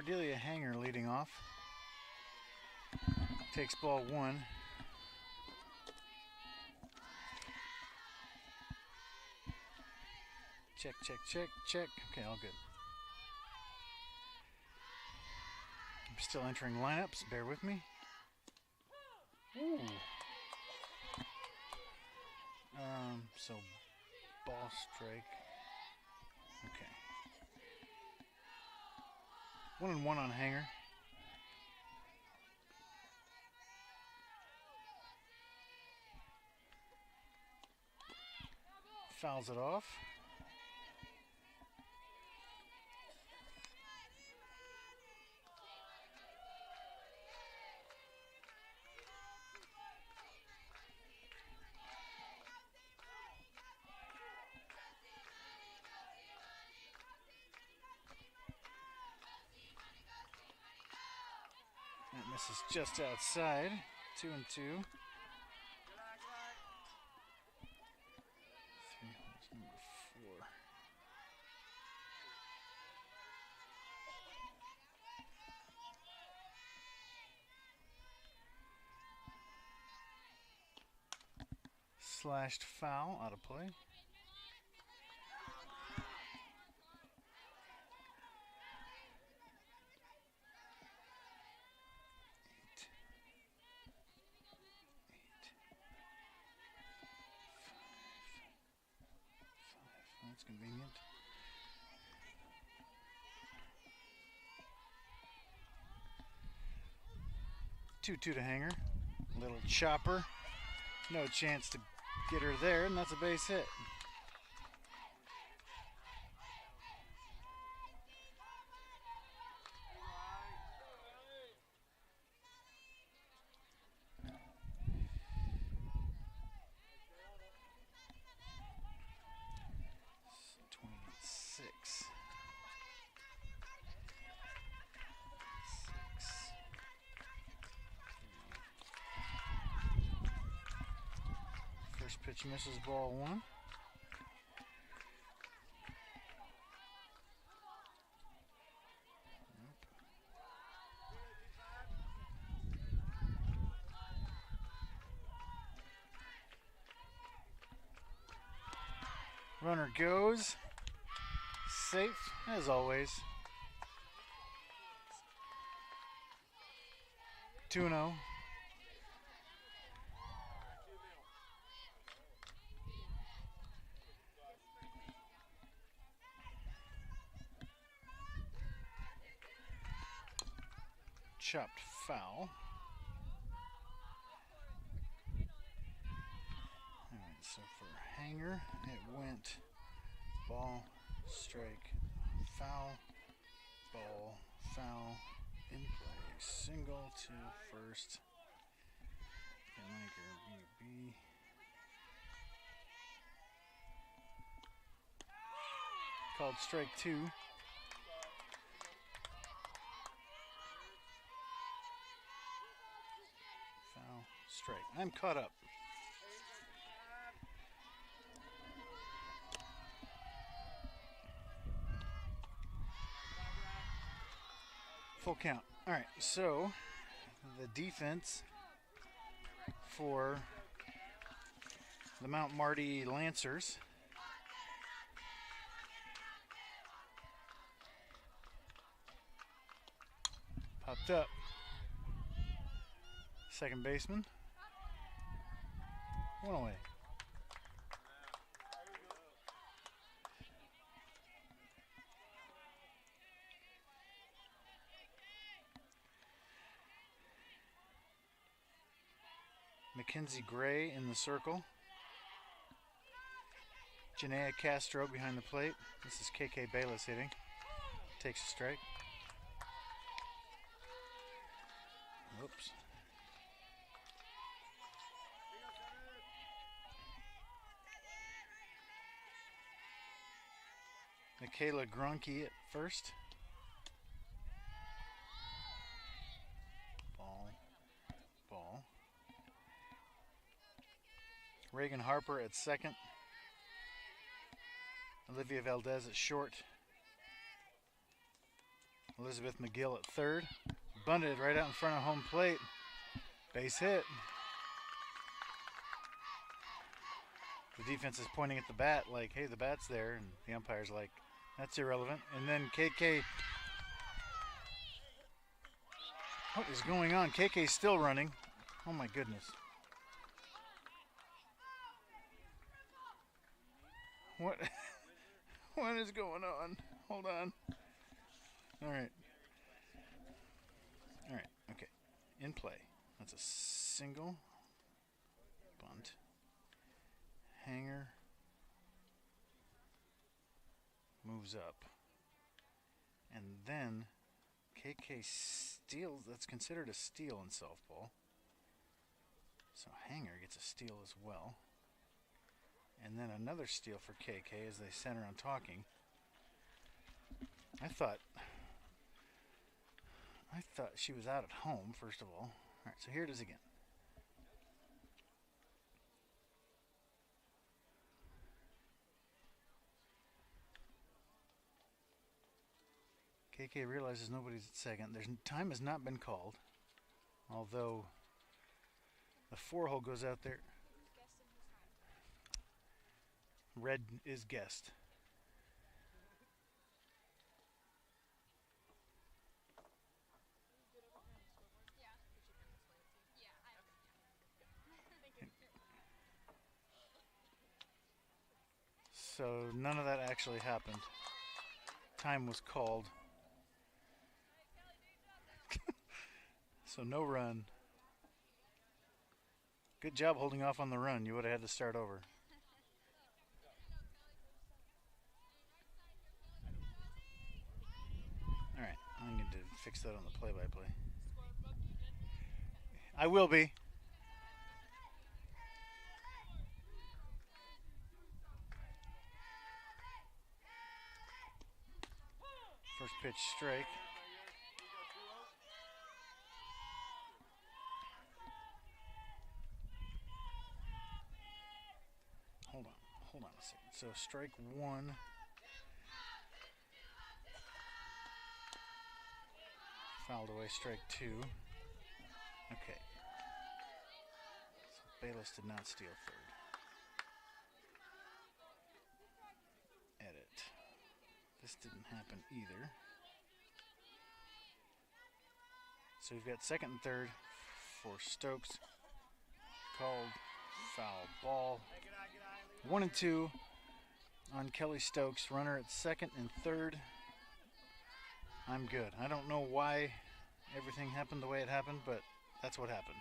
Cordelia Hanger leading off. Takes ball 1. Check, check, check, check. Okay, all good. I'm still entering lineups. Bear with me. Ooh. So ball strike. Okay. 1-1 on Hanger. Fouls it off. That misses just outside. 2-2. 3 holes, number 4. Slashed foul, out of play. That's convenient. Two to Hanger. Little chopper. No chance to get her there, and that's a base hit. First pitch misses, ball 1. Runner goes. Safe, as always. 2-0. Chopped foul. Alright, so for Hanger, it went ball, strike, foul, ball, foul, in play, single to first. Anchor BB. Called strike 2. Foul, strike. I'm caught up. Full count. All right, so the defense for the Mount Marty Lancers popped up. Second baseman. 1 away. Mackenzie Gray in the circle. Janaea Castro behind the plate. This is KK Bayless hitting. Takes a strike. Whoops. Michaela Gronke at first. Ball. Reagan Harper at second. Olivia Valdez at short. Elizabeth McGill at third. Bunted right out in front of home plate. Base hit. The defense is pointing at the bat like, hey, the bat's there. And the umpire's like, that's irrelevant. And then KK. What is going on? KK's still running. Oh my goodness. What? What is going on? Hold on. All right. All right. Okay. In play. That's a single. Bunt. Hanger. Moves up. And then KK steals. That's considered a steal in softball. So Hanger gets a steal as well. And then another steal for KK as they center on talking. I thought she was out at home, first of all. All right, so here it is again. KK realizes nobody's at second. Time has not been called, although the 4-hole goes out there. Red is guessed. So none of that actually happened. Time was called. So no run. Good job holding off on the run. You would have had to start over. All right, I'm going to fix that on the play-by-play. I will be. First pitch strike. Hold on a second. So strike one. Fouled away, strike two. Okay. So Bayless did not steal third. Edit. This didn't happen either. So we've got second and third for Stokes. Called foul ball. 1 and 2 on Kelly Stokes. Runner at second and third. I'm good. I don't know why everything happened the way it happened, but that's what happened.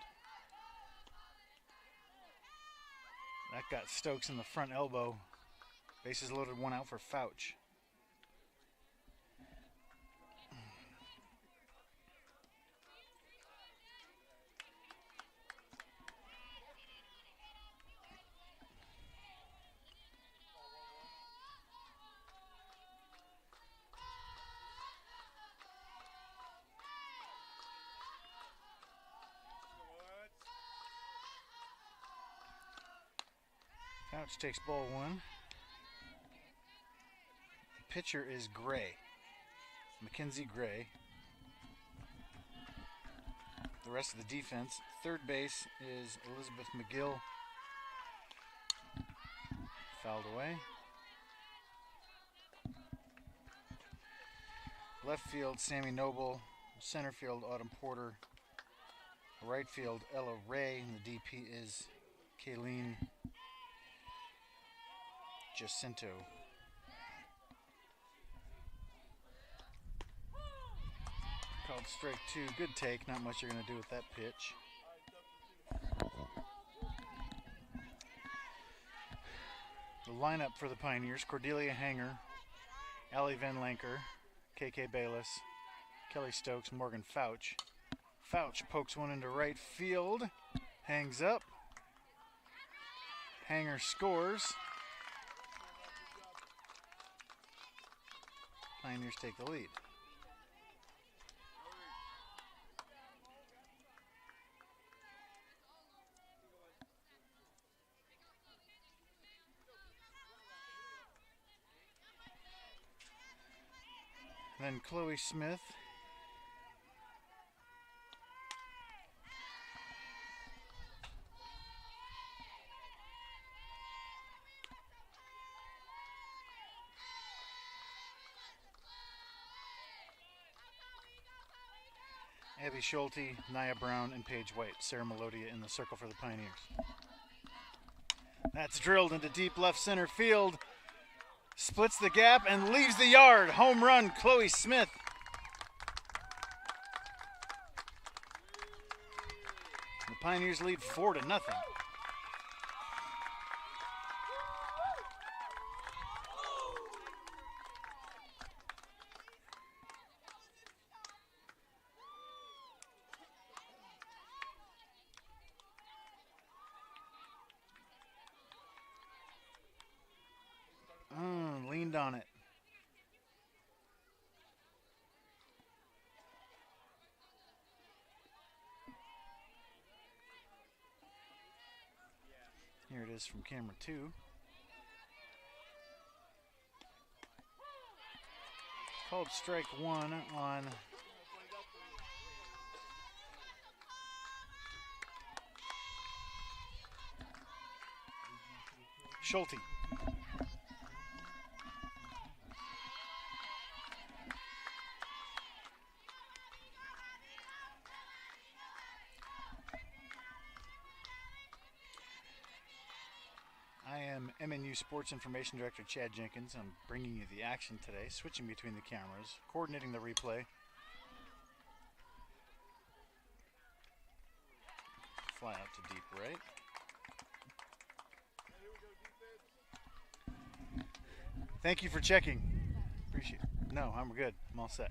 That got Stokes in the front elbow. Bases loaded, 1 out for Fouch. Fouch takes ball 1. The pitcher is Gray. Mackenzie Gray. The rest of the defense. Third base is Elizabeth McGill. Fouled away. Left field, Sammy Noble. Center field, Autumn Porter. Right field, Ella Ray. And the DP is Kayleen Jacinto. Called strike 2. Good take. Not much you're going to do with that pitch. The lineup for the Pioneers: Cordelia Hanger, Allie Van Lanker, KK Bayless, Kelly Stokes, Morgan Fouch. Fouch pokes one into right field. Hangs up. Hanger scores. Pioneers take the lead. Then Chloe Smith. Abby Schulte, Nia Brown, and Paige White. Sarah Melodia in the circle for the Pioneers. That's drilled into deep left center field. Splits the gap and leaves the yard. Home run, Chloe Smith. The Pioneers lead 4-0. Leaned on it. Here it is from camera 2. Called strike 1 on Schulte. I am MNU Sports Information Director Chad Jenkins. I'm bringing you the action today, switching between the cameras, coordinating the replay. Fly out to deep right. Thank you for checking. Appreciate it. No, I'm good. I'm all set.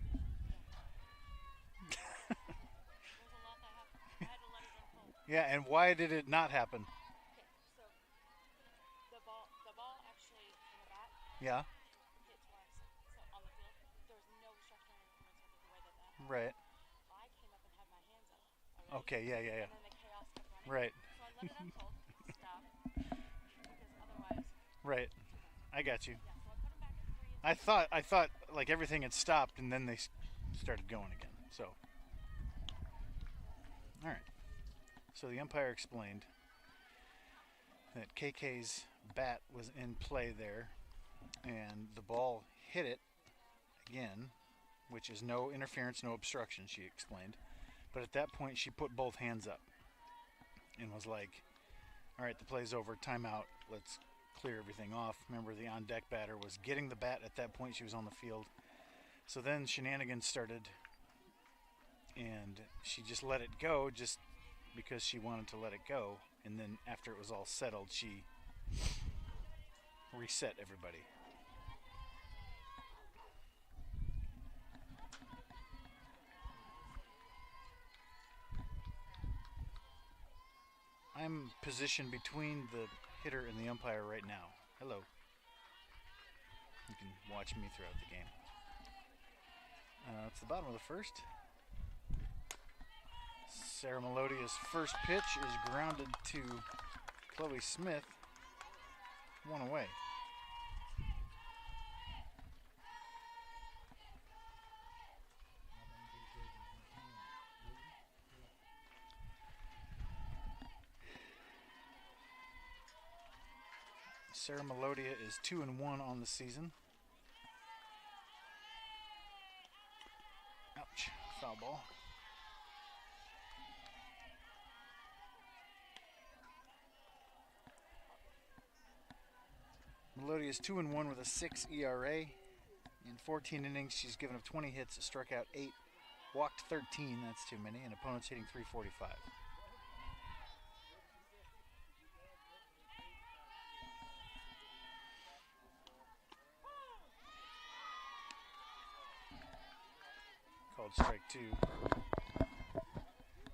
Yeah, and why did it not happen? Yeah. Right. Okay, yeah. Right. Right. I got you. I thought like everything had stopped and then they started going again. So. All right. So the umpire explained that KK's bat was in play there. And the ball hit it again, which is no interference, no obstruction, she explained. But at that point, she put both hands up and was like, all right, the play's over, timeout, let's clear everything off. Remember, the on-deck batter was getting the bat at that point. She was on the field. So then shenanigans started, and she just let it go just because she wanted to let it go. And then after it was all settled, she reset everybody. I'm positioned between the hitter and the umpire right now. Hello. You can watch me throughout the game. It's the bottom of the first. Sarah Melodia's first pitch is grounded to Chloe Smith. 1 away. Sarah Melodia is 2-1 on the season. Ouch, foul ball. Melodia is 2-1 with a 6 ERA. In 14 innings, she's given up 20 hits, struck out 8, walked 13, that's too many, and opponents hitting 345. Called strike 2.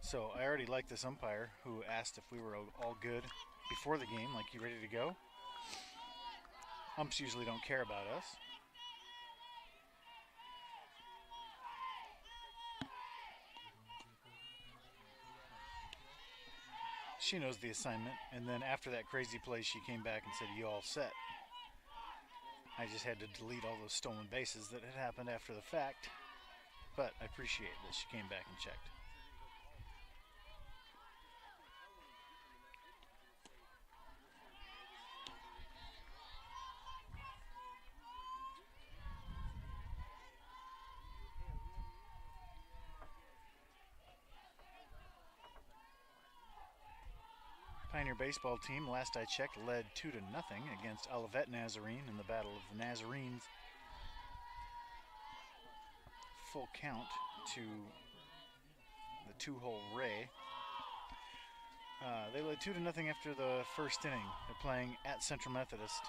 So I already like this umpire who asked if we were all good before the game, like, you ready to go? Umps usually don't care about us. She knows the assignment, and then after that crazy play, she came back and said, "You all set?" I just had to delete all those stolen bases that had happened after the fact. But I appreciate that she came back and checked. Pioneer baseball team, last I checked, led 2-0 against Olivet Nazarene in the Battle of the Nazarenes. Full count to the 2-hole Ray. They led 2-0 after the first inning. They're playing at Central Methodist.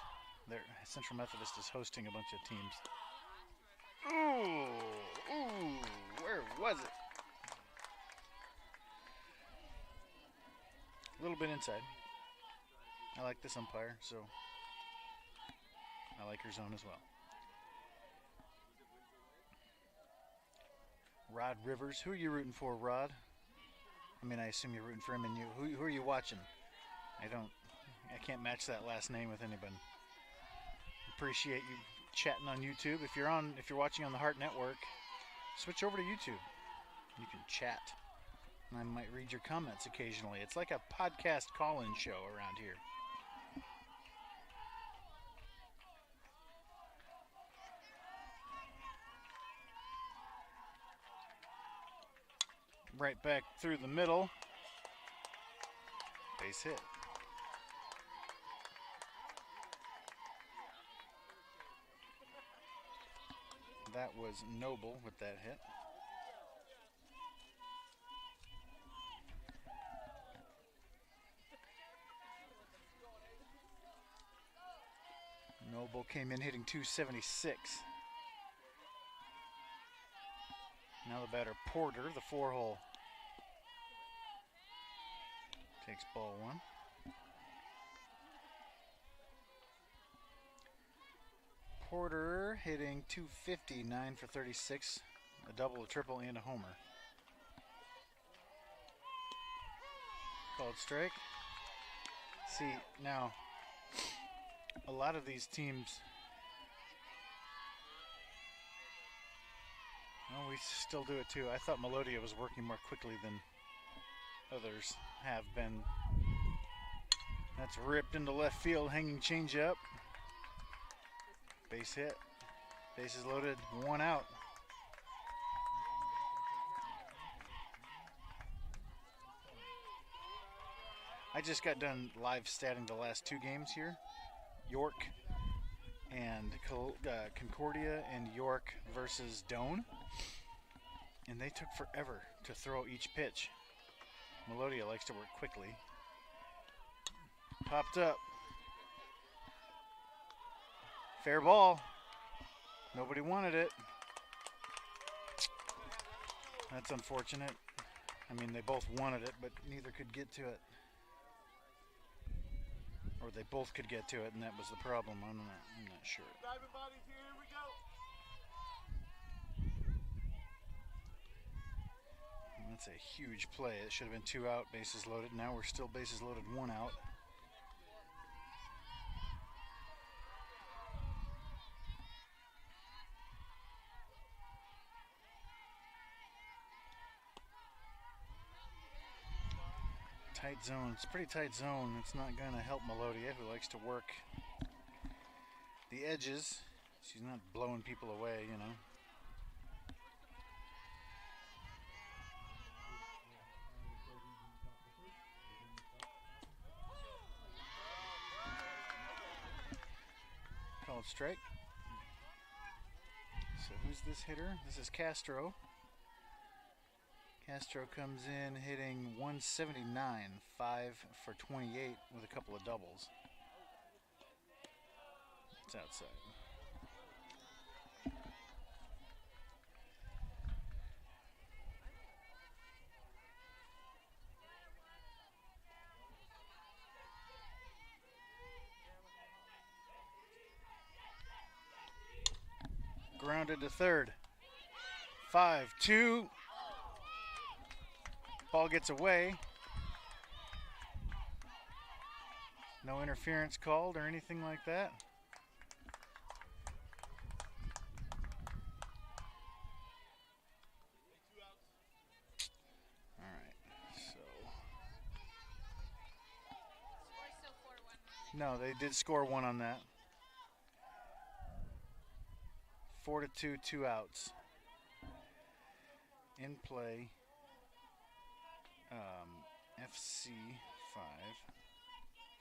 Central Methodist is hosting a bunch of teams. Ooh, where was it? A little bit inside. I like this umpire, so I like her zone as well. Rod Rivers. Who are you rooting for, Rod? I mean, I assume you're rooting for MNU. Who are you watching? I can't match that last name with anybody. Appreciate you chatting on YouTube. If you're watching on the Heart Network, switch over to YouTube. You can chat. And I might read your comments occasionally. It's like a podcast call-in show around here. Right back through the middle. Base hit. That was Noble with that hit. Noble came in hitting .276. Now the batter Porter, the 4-hole. Takes ball one. Porter hitting .250, 9 for 36, a double, a triple, and a homer. Called strike. See, now, a lot of these teams, well, we still do it too. I thought Melodia was working more quickly than others have been. That's ripped into left field, hanging changeup. Base hit. Bases loaded, 1 out. I just got done live statting the last 2 games here. York and Concordia and York versus Doane. And they took forever to throw each pitch. Melodia likes to work quickly. Popped up. Fair ball. Nobody wanted it. That's unfortunate. I mean, they both wanted it, but neither could get to it. Or they both could get to it, and that was the problem. I'm not sure. That's a huge play. It should have been 2 out, bases loaded. Now we're still bases loaded, 1 out. Tight zone. It's a pretty tight zone. It's not going to help Melodia, who likes to work the edges. She's not blowing people away, you know. Called strike. So who's this hitter? This is Castro. Castro comes in hitting .179, 5 for 28 with a couple of doubles. It's outside. Grounded to third. 5-2. Ball gets away. No interference called or anything like that. No, they did score one on that. 4-2, 2 outs. In play, FC 5.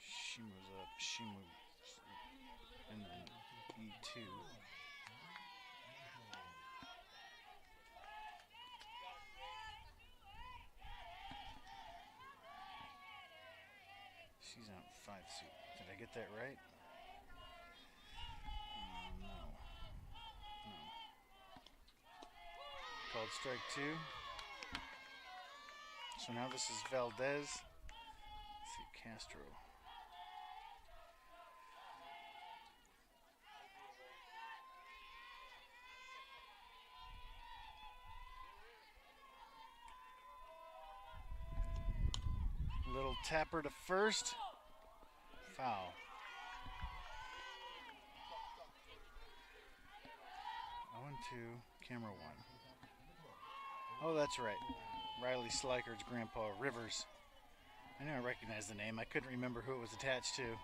She moves up. She moves up. And then E2. She's out 5 suit. Did I get that right? No. Called strike 2. So now this is Valdez. Let's see, Castro. Little tapper to first. Foul. 0-2, camera 1. Oh, that's right. Riley Sliker's grandpa, Rivers. I knew I recognized the name. I couldn't remember who it was attached to.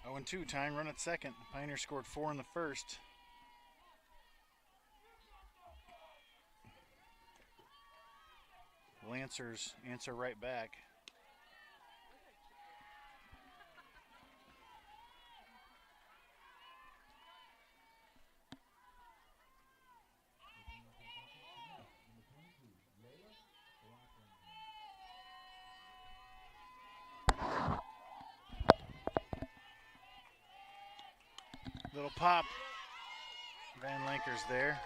0-2, tying run at second. Pioneer scored 4 in the first. Lancers answer right back. Little pop. Van Lanker's there.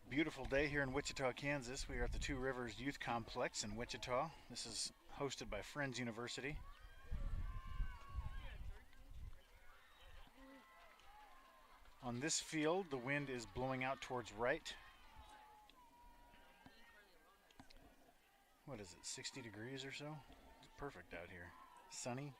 Beautiful day here in Wichita, Kansas. We are at the Two Rivers Youth Complex in Wichita. This is hosted by Friends University. On this field, the wind is blowing out towards right. What is it, 60 degrees or so? It's perfect out here. Sunny.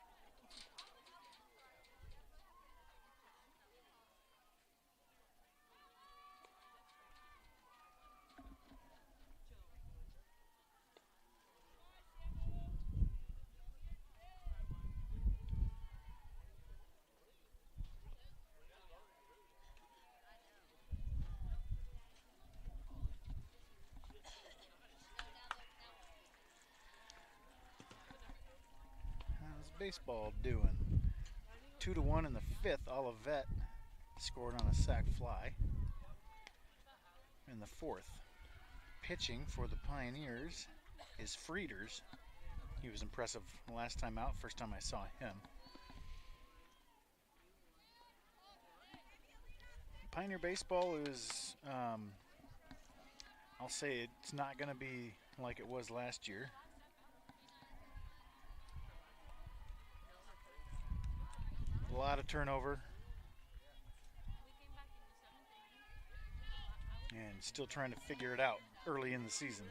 Baseball doing 2-1 in the 5th. Olivet scored on a sac fly in the 4th. Pitching for the Pioneers is Frieders. He was impressive last time out, first time I saw him. Pioneer baseball is, I'll say it's not going to be like it was last year. A lot of turnover. And still trying to figure it out early in the season.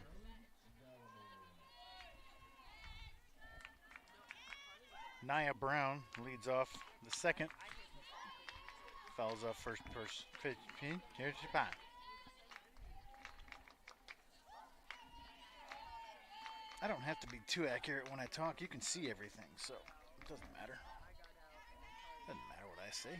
Nia Brown leads off the second. Fouls off first. Here's your pie. I don't have to be too accurate when I talk. You can see everything, so it doesn't matter. Doesn't matter what I say.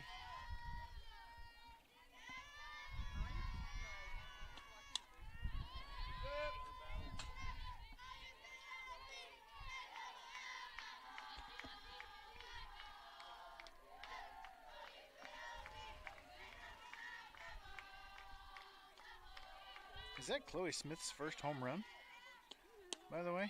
Is that Chloe Smith's first home run, by the way?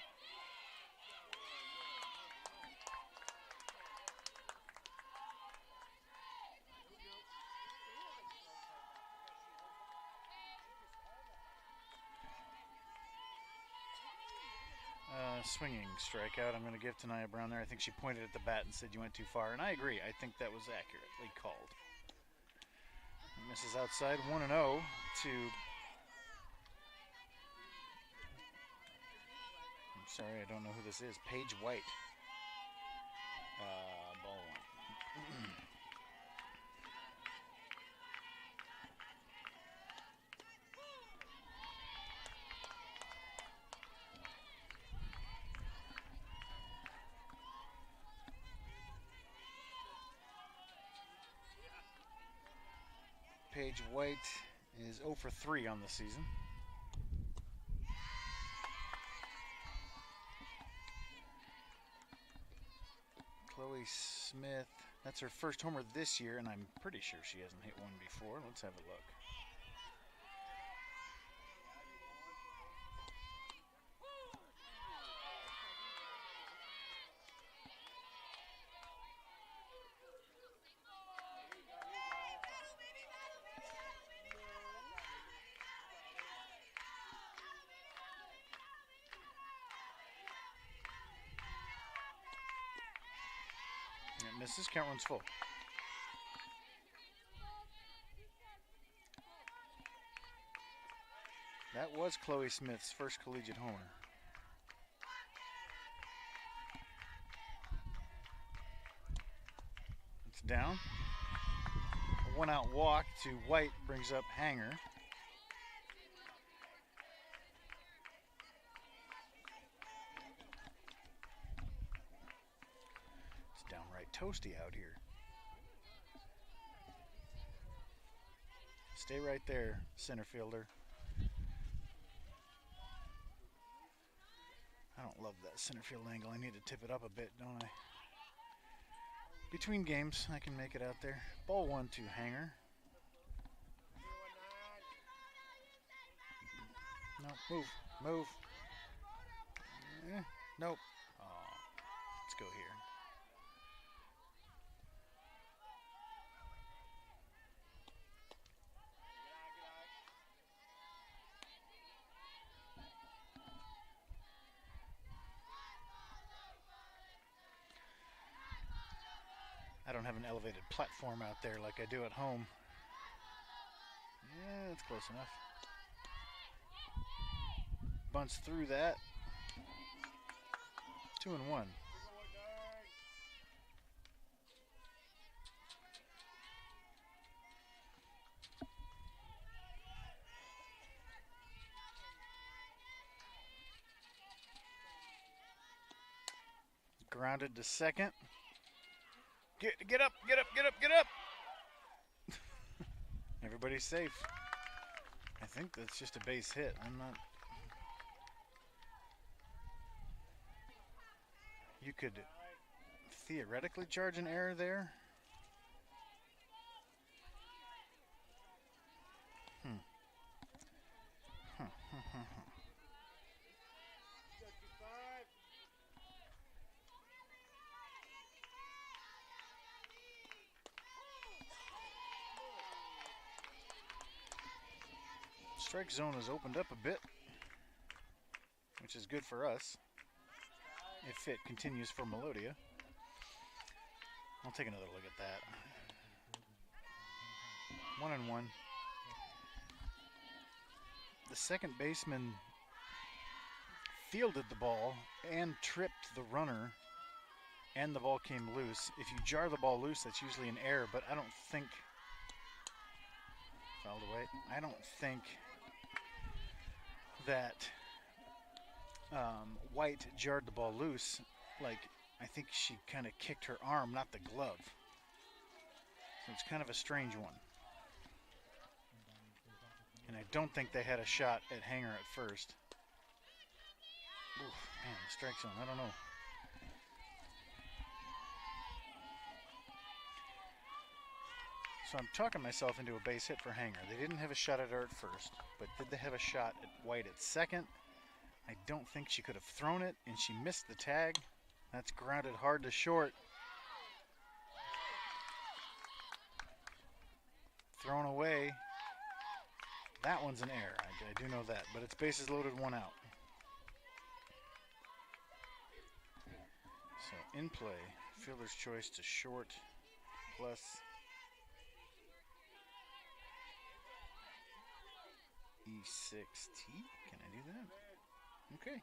Swinging strikeout I'm going to give to Nia Brown there. I think she pointed at the bat and said you went too far, and I agree. I think that was accurately called. Misses outside, 1-0 to... I'm sorry, I don't know who this is. Paige White. Ball one. Paige White is 0 for 3 on the season. Chloe Smith, that's her first homer this year, and I'm pretty sure she hasn't hit one before. Let's have a look. It misses, count runs full. That was Chloe Smith's first collegiate homer. It's down. A 1-out walk to White brings up Hanger. It's downright toasty out here. Stay right there, center fielder. I don't love that center field angle. I need to tip it up a bit, don't I? Between games, I can make it out there. Ball one to Hanger. No, move, move. Nope. Oh, let's go here. I don't have an elevated platform out there like I do at home. Yeah, that's close enough. Bunts through that. 2-1. Grounded to second. Get up, get up, get up, get up! Everybody's safe. I think that's just a base hit. I'm not... You could theoretically charge an error there. Strike zone has opened up a bit, which is good for us if it continues for Melodia. I'll take another look at that. 1-1. The second baseman fielded the ball and tripped the runner, and the ball came loose. If you jar the ball loose, that's usually an error, but I don't think... Fouled away. I don't think that White jarred the ball loose. Like, I think she kind of kicked her arm, not the glove. So it's kind of a strange one. And I don't think they had a shot at Hanger at first. Oof, man, the strike zone, I don't know. So I'm talking myself into a base hit for Hanger. They didn't have a shot at her at first, but did they have a shot at White at second? I don't think she could have thrown it, and she missed the tag. That's grounded hard to short. Thrown away. That one's an error. I do know that, but it's bases loaded, 1 out. So in play, fielder's choice to short plus E6T. Can I do that? Okay.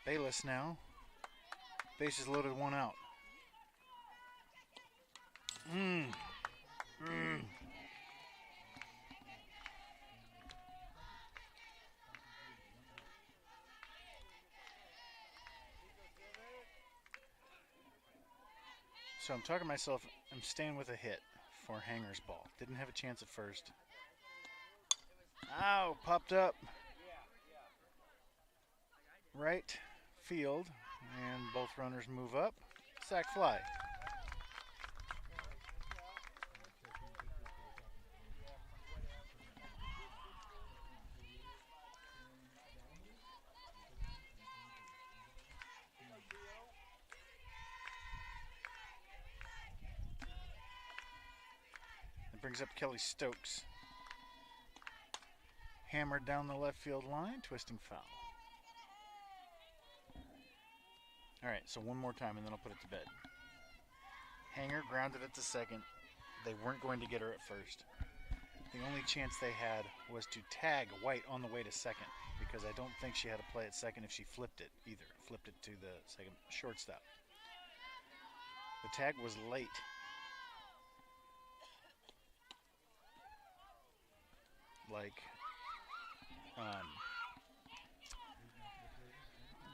Bayless now. Bases loaded, one out. So I'm talking to myself, I'm staying with a hit for Hanger's ball. Didn't have a chance at first. Ow, popped up. Right field, and both runners move up. Sac fly. It brings up Kelly Stokes. Hammered down the left field line, twisting foul. All right, so one more time and then I'll put it to bed. Hanger grounded it to second. They weren't going to get her at first. The only chance they had was to tag White on the way to second, because I don't think she had a play at second if she flipped it either. Flipped it to the second shortstop. The tag was late. Like,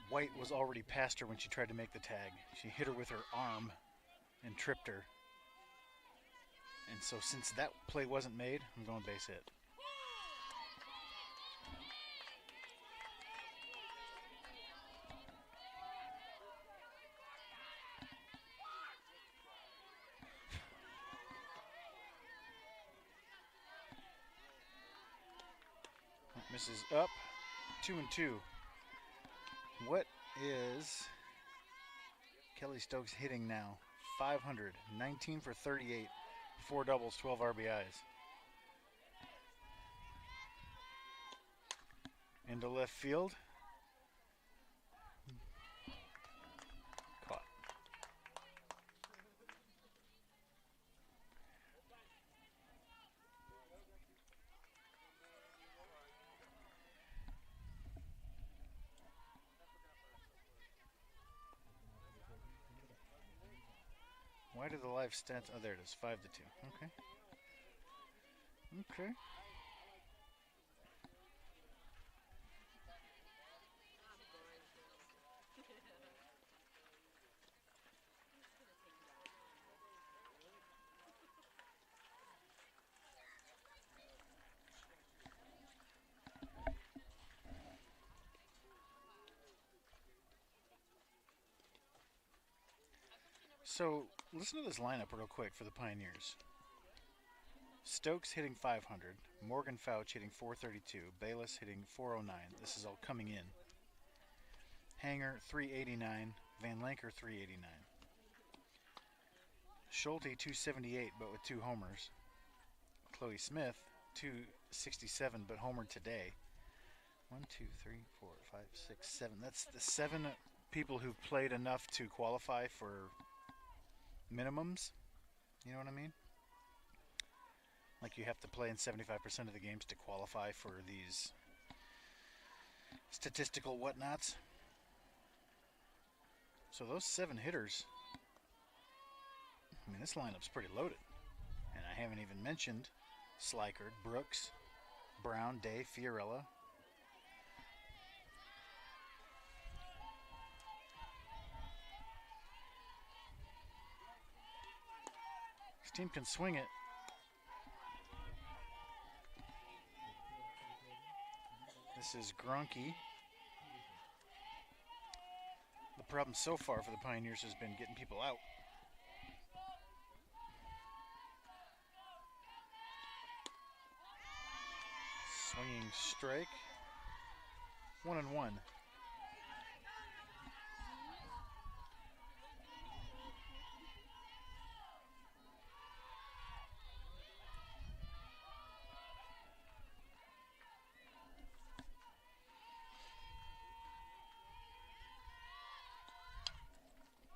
White was already past her when she tried to make the tag. She hit her with her arm and tripped her. And so since that play wasn't made, I'm going base hit. Misses up, 2-2. What is Kelly Stokes hitting now? 500, 19 for 38, 4 doubles, 12 RBIs. Into left field. Caught. Why do the live stats? Oh, there it is, 5-2. Okay. Okay. So listen to this lineup real quick for the Pioneers. Stokes hitting 500, Morgan Fouch hitting 432, Bayless hitting 409. This is all coming in. Hanger 389, Van Lanker 389. Schulte 278, but with 2 homers. Chloe Smith 267, but homered today. 1, 2, 3, 4, 5, 6, 7. That's the 7 people who've played enough to qualify for minimums. You know what I mean? Like you have to play in 75% of the games to qualify for these statistical whatnots. So those 7 hitters, I mean, this lineup's pretty loaded. And I haven't even mentioned Slikard, Brooks, Brown, Day, Fiorella. This team can swing it. This is Grunke. The problem so far for the Pioneers has been getting people out. Swinging strike. 1-1.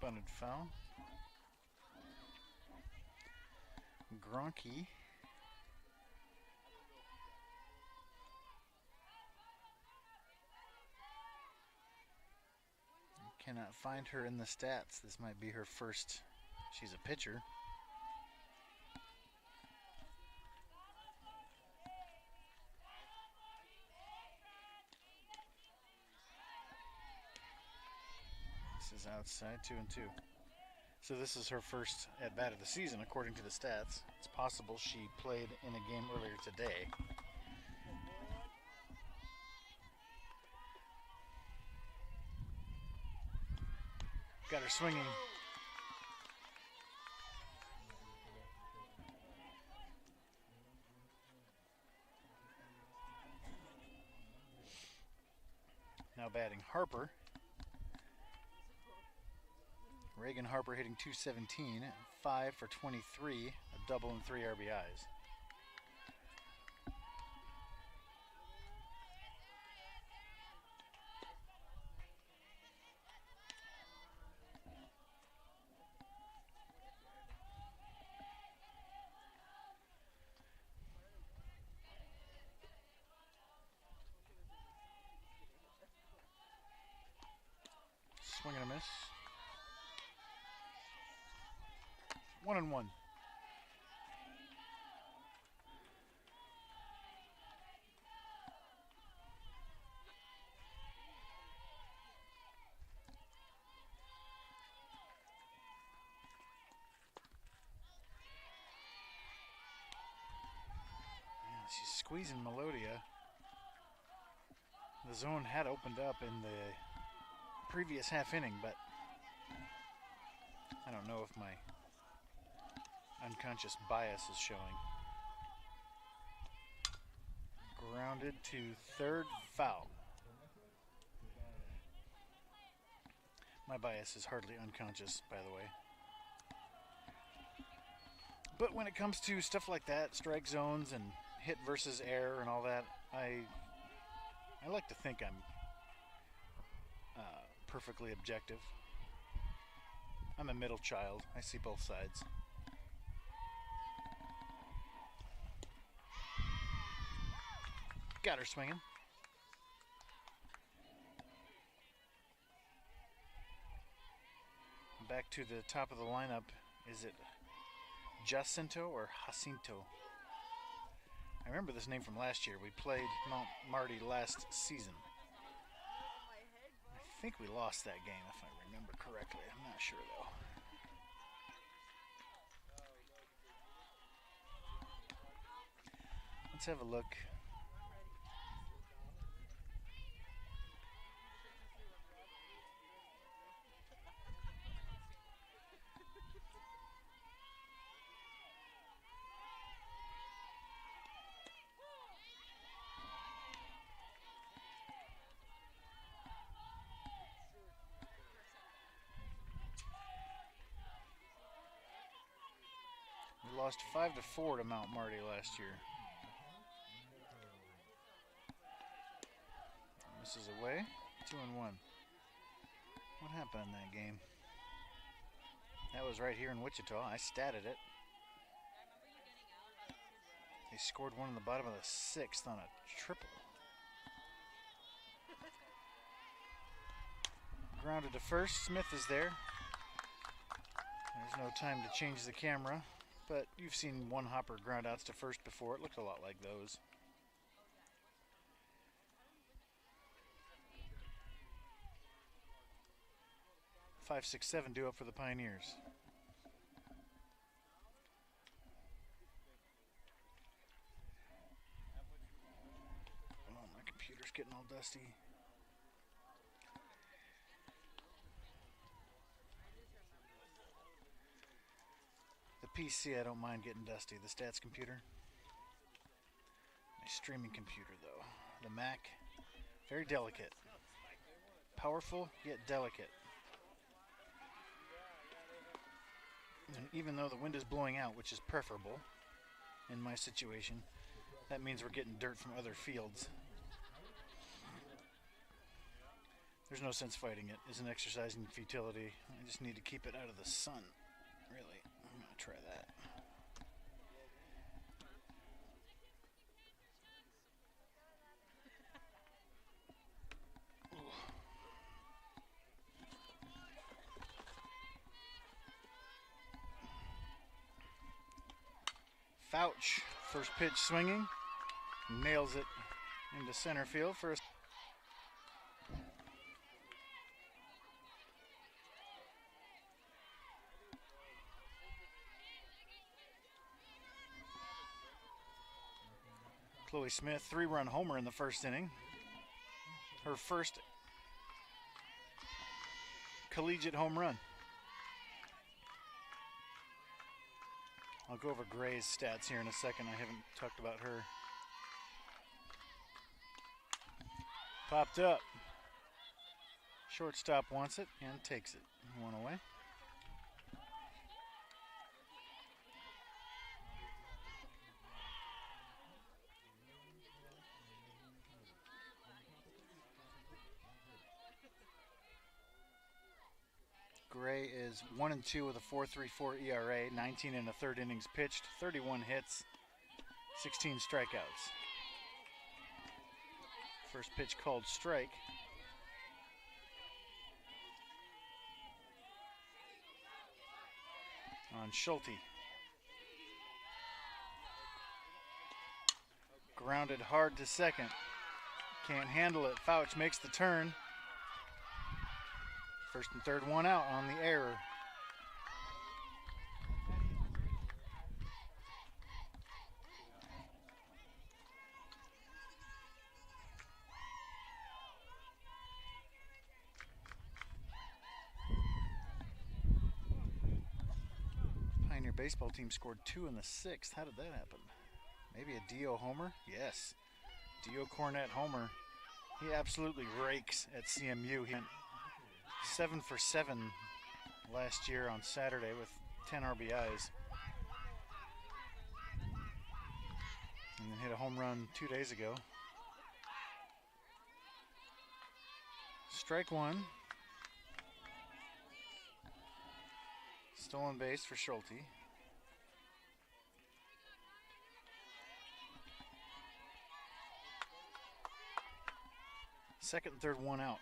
Bunted foul. Grunke. Cannot find her in the stats. This might be her first. She's a pitcher. This is outside, 2-2. So this is her first at bat of the season, according to the stats. It's possible she played in a game earlier today. Got her swinging. Now batting Harper. Reagan Harper hitting .217, 5 for 23, a double and 3 RBIs. Swing and a miss. 1-1. She's squeezing Melodia. The zone had opened up in the previous half inning, but I don't know if my unconscious bias is showing. Grounded to third, foul. My bias is hardly unconscious, by the way. But when it comes to stuff like that, strike zones and hit versus error and all that, I like to think I'm perfectly objective. I'm a middle child. I see both sides. Got her swinging. Back to the top of the lineup. Is it Jacinto or Jacinto? I remember this name from last year. We played Mount Marty last season. I think we lost that game, if I remember correctly. I'm not sure, though. Let's have a look. We lost 5-4 to Mount Marty last year. This is away, 2-1. What happened in that game? That was right here in Wichita. I statted it. They scored one in the bottom of the 6th on a triple. Grounded to first. Smith is there. There's no time to change the camera, but you've seen one hopper ground outs to first before. It looked a lot like those. Five, 6, 7 due up for the Pioneers. Oh, my computer's getting all dusty. The PC, I don't mind getting dusty. The stats computer. My streaming computer, though. The Mac, very delicate. Powerful, yet delicate. And even though the wind is blowing out, which is preferable in my situation, that means we're getting dirt from other fields. There's no sense fighting it. It's an exercise in futility. I just need to keep it out of the sun, really. I'm going to try that. Fouch, first pitch swinging, nails it into center field for a Chloe Smith, 3-run homer in the first inning. Her first collegiate home run. I'll go over Gray's stats here in a second. I haven't talked about her. Popped up. Shortstop wants it and takes it. One away. Gray is 1-2 with a 4.34 ERA, 19 and a third innings pitched, 31 hits, 16 strikeouts. First pitch called strike. On Schulte. Grounded hard to second. Can't handle it. Fouch makes the turn. First and third, one out on the error. Pioneer baseball team scored 2 in the 6th. How did that happen? Maybe a Dio homer? Yes. Dio Cornette homer. He absolutely rakes at CMU. He went 7 for 7 last year on Saturday with 10 RBIs. And then hit a home run 2 days ago. Strike one. Stolen base for Schulte. Second and third, one out.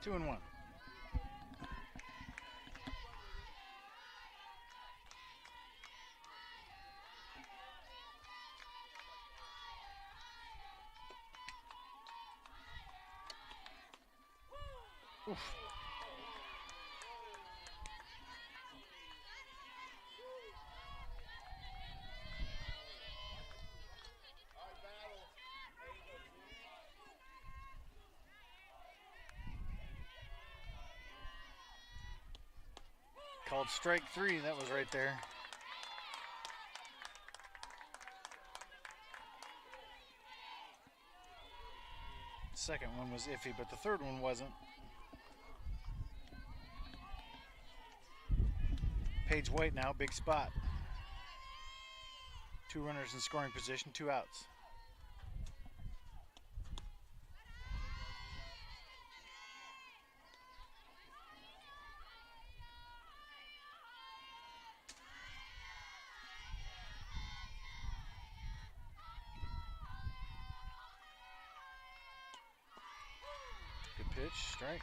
Two and one. Oof. Called strike three, that was right there. Second one was iffy, but the third one wasn't. Paige White now, big spot. 2 runners in scoring position, 2 outs. Pitch, strike.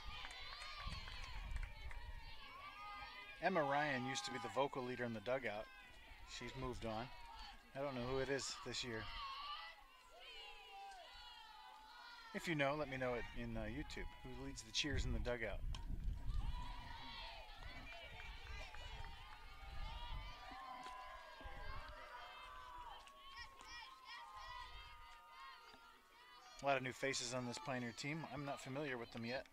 Emma Ryan used to be the vocal leader in the dugout. She's moved on. I don't know who it is this year. If you know, let me know it in YouTube. Who leads the cheers in the dugout? A lot of new faces on this Pioneer team. I'm not familiar with them yet.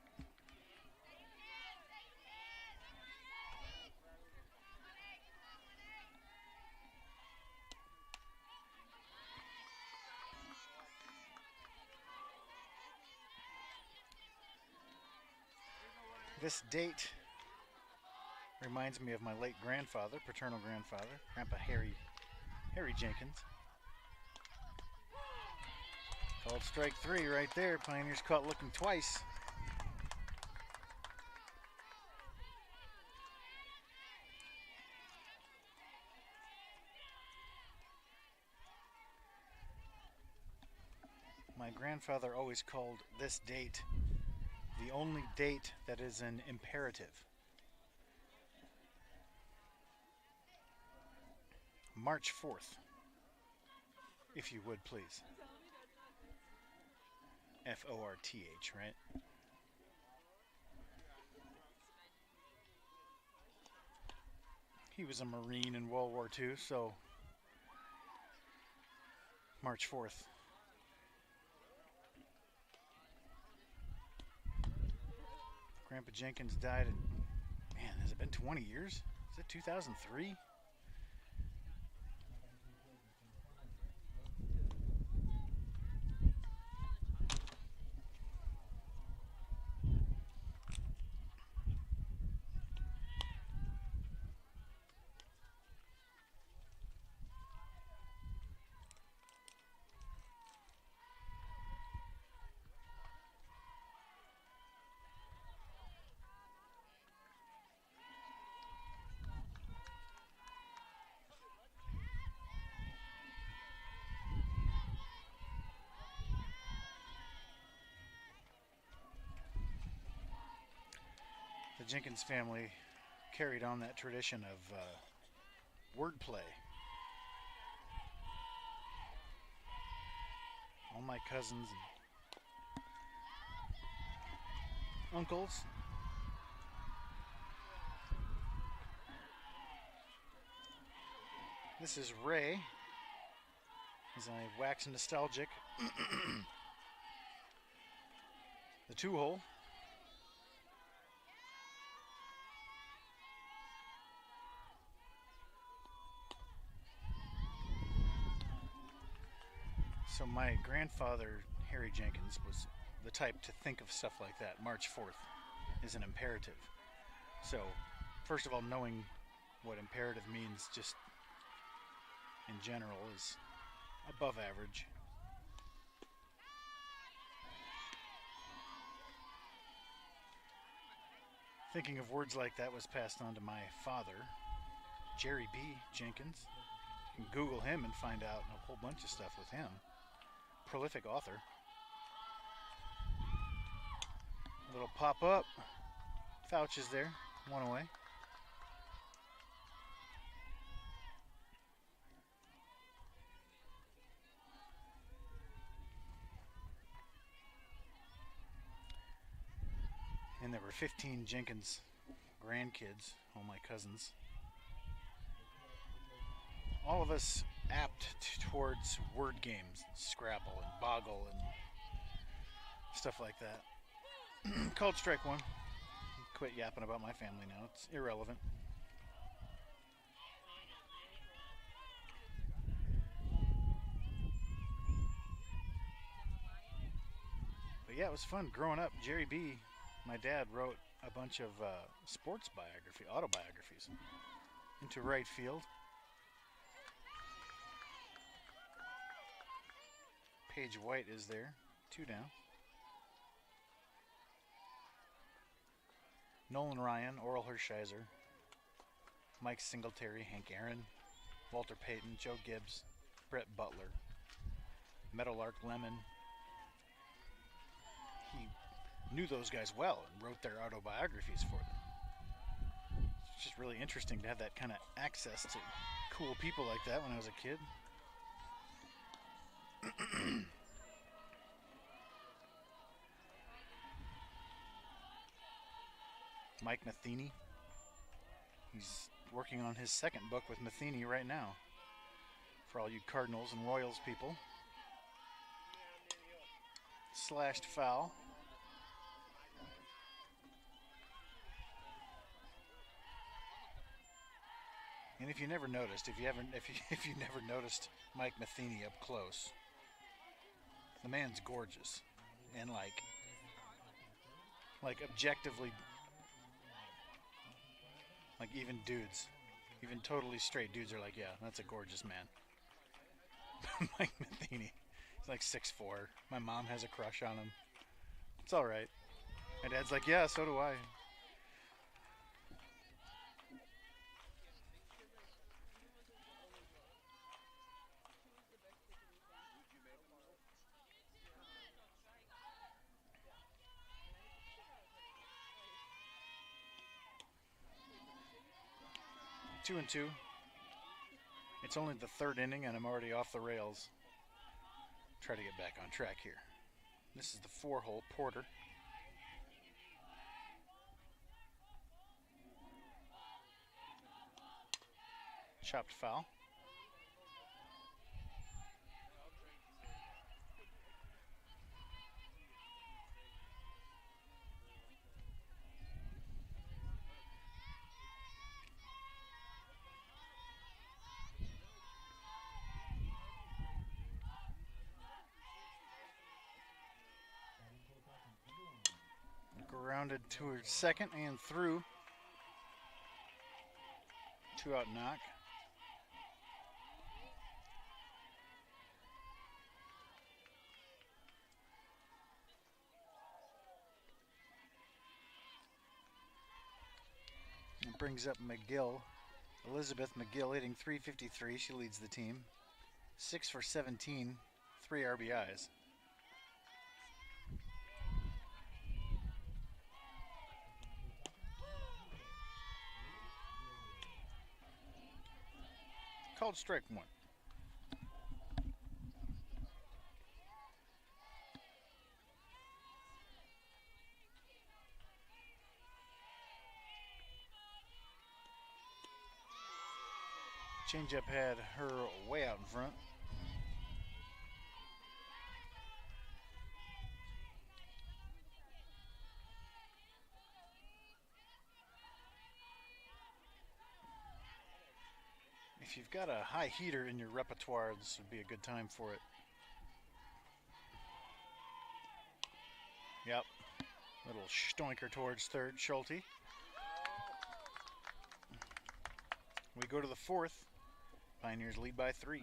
This date reminds me of my late grandfather, paternal grandfather, Grandpa Harry Harry Jenkins. Called strike 3 right there. Pioneers caught looking twice. My grandfather always called this date the only date that is an imperative. March 4th, if you would please. F-O-R-T-H, right? He was a Marine in World War II, so March 4th. Grandpa Jenkins died in, man, has it been 20 years? Is it 2003? The Jenkins family carried on that tradition of wordplay. All my cousins and uncles. This is Ray, as I wax nostalgic. The 2-hole. So my grandfather, Harry Jenkins, was the type to think of stuff like that. March 4th is an imperative. So, first of all, knowing what imperative means just in general is above average. Thinking of words like that was passed on to my father, Jerry B. Jenkins. You can Google him and find out a whole bunch of stuff with him. Prolific author. A little pop up. Fouch is there. One away. And there were 15 Jenkins grandkids, all my cousins. All of us apt towards word games, Scrabble and Boggle and stuff like that. Called strike 1. Quit yapping about my family now. It's irrelevant. But yeah, it was fun growing up. Jerry B., my dad, wrote a bunch of sports autobiographies into right field. Paige White is there, 2 down. Nolan Ryan, Oral Hershiser, Mike Singletary, Hank Aaron, Walter Payton, Joe Gibbs, Brett Butler, Meadowlark Lemon. He knew those guys well and wrote their autobiographies for them. It's just really interesting to have that kind of access to cool people like that when I was a kid. Mike Matheny. He's working on his second book with Matheny right now. For all you Cardinals and Royals people. Slashed foul. And if you never noticed, if you never noticed Mike Matheny up close, the man's gorgeous, and like objectively, like even totally straight dudes are like, yeah, that's a gorgeous man. Mike Matheny. He's like 6'4". My mom has a crush on him. It's all right. My dad's like, yeah, so do I. Two and two. It's only the third inning, and I'm already off the rails. Try to get back on track here. This is the 4-hole Porter. Chopped foul. Grounded to her second and through. 2-out knock. It brings up McGill. Elizabeth McGill hitting .353. She leads the team. 6 for 17, 3 RBIs. Called strike one. Changeup had her way out in front. If you've got a high heater in your repertoire, this would be a good time for it. Yep. Little stoinker towards third, Schulte. We go to the fourth. Pioneers lead by 3.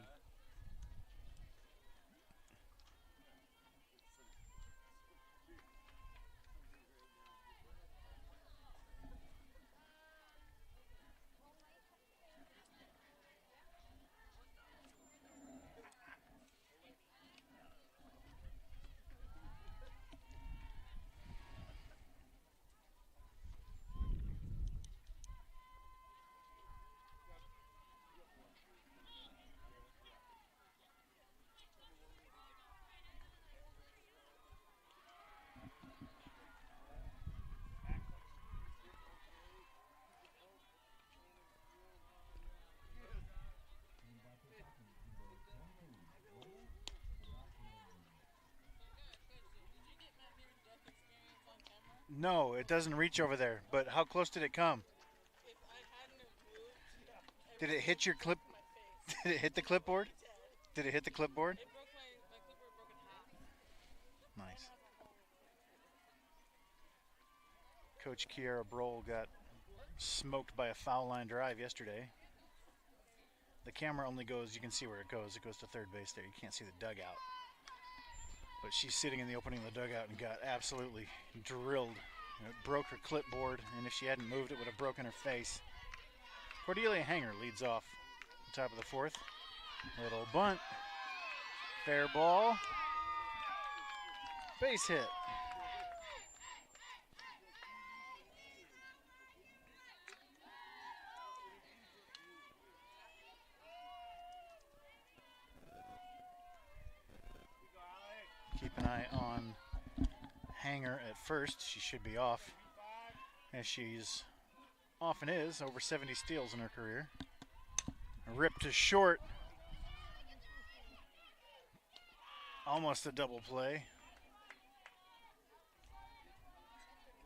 No, it doesn't reach over there. But how close did it come? Did it hit your clip? Did it hit the clipboard? Did it hit the clipboard? Nice. Coach Kiara Broll got smoked by a foul line drive yesterday. The camera only goes, you can see where it goes. It goes to third base there. You can't see the dugout. But she's sitting in the opening of the dugout and got absolutely drilled. It broke her clipboard, and if she hadn't moved, it would have broken her face. Cordelia Hanger leads off the top of the fourth. Little bunt. Fair ball. Base hit. Keep an eye on Hanger at first. She should be off, as she's often is. Over 70 steals in her career. A rip to short. Almost a double play.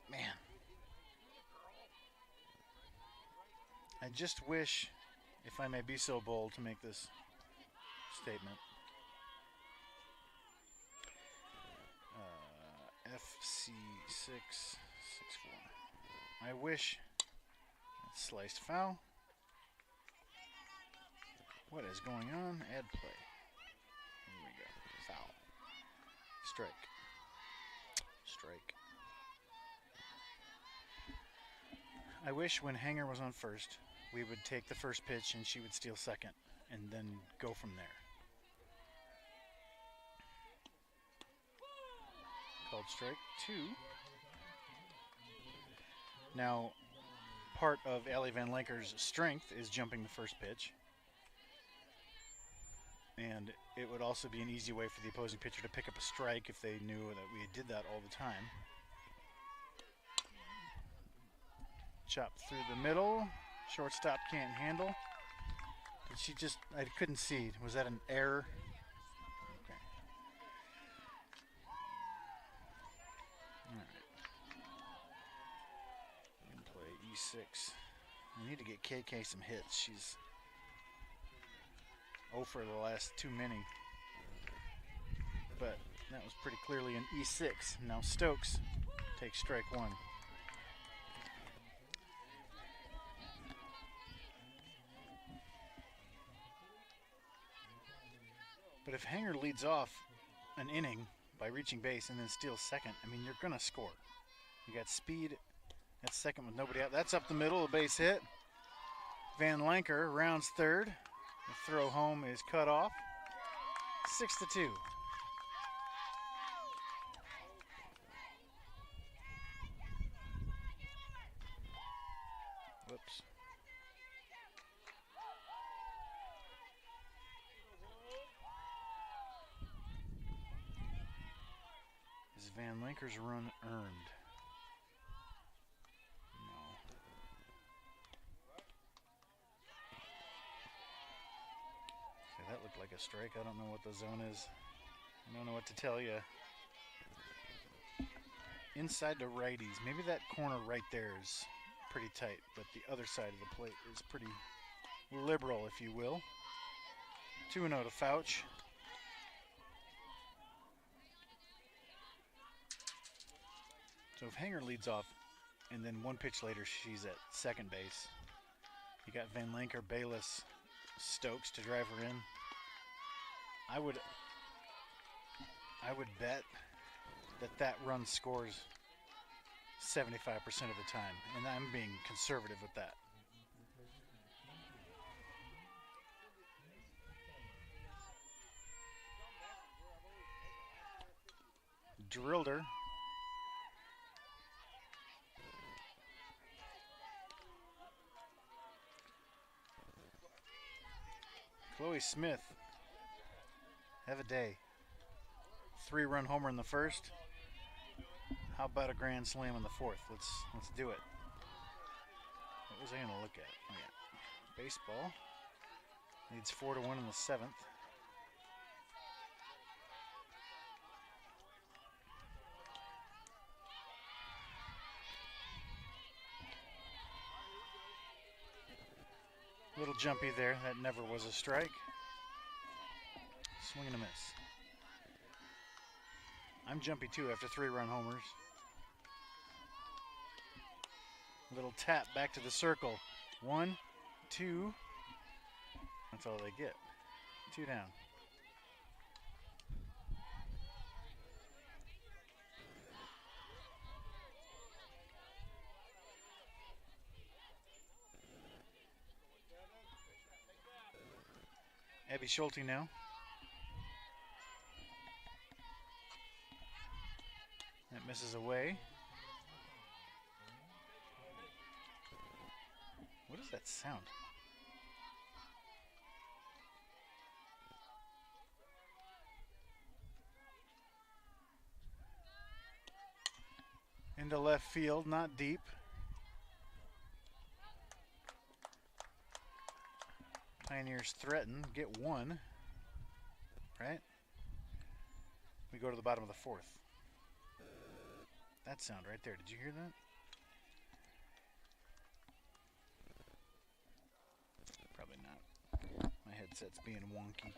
Man. I just wish, if I may be so bold to make this statement, FC664. I wish sliced foul. What is going on? Add play. strike. Strike. I wish when Hanger was on first, we would take the first pitch and she would steal second and then go from there. Called strike 2. Now, part of Allie Van Lanker's strength is jumping the first pitch. And it would also be an easy way for the opposing pitcher to pick up a strike if they knew that we did that all the time. Chop through the middle. Shortstop can't handle. Did she just, I couldn't see. Was that an error? Okay. All right. We can play E6. I need to get KK some hits. She's 0 for the last too many. But that was pretty clearly an E6. Now Stokes takes strike 1. But if Hanger leads off an inning by reaching base and then steals second, I mean, you're going to score. You got speed at second with nobody out. That's up the middle, a base hit. Van Lanker rounds third. The throw home is cut off. 6-2. Whoops. Is Van Lanker's run earned? No. See, that looked like a strike. I don't know what the zone is. I don't know what to tell you. Inside to righties. Maybe that corner right there is pretty tight, but the other side of the plate is pretty liberal, if you will. 2-0 to Fouch. So if Hanger leads off, and then one pitch later she's at second base, you got Van Lanker, Bayless, Stokes to drive her in. I would bet that run scores 75% of the time, and I'm being conservative with that. Drilled her. Chloe Smith, have a day. 3-run homer in the first. How about a grand slam in the fourth? Let's do it. What was I going to look at? Oh yeah, baseball needs 4-1 in the 7th. Little jumpy there. That never was a strike. Swing and a miss. I'm jumpy too after 3-run homers. Little tap back to the circle. 1, 2. That's all they get. 2 down. Abby Schulte now. That misses away. What is that sound? Into left field, not deep. Pioneers threaten, get 1, right? We go to the bottom of the 4th. That sound right there, did you hear that? Probably not. My headset's being wonky.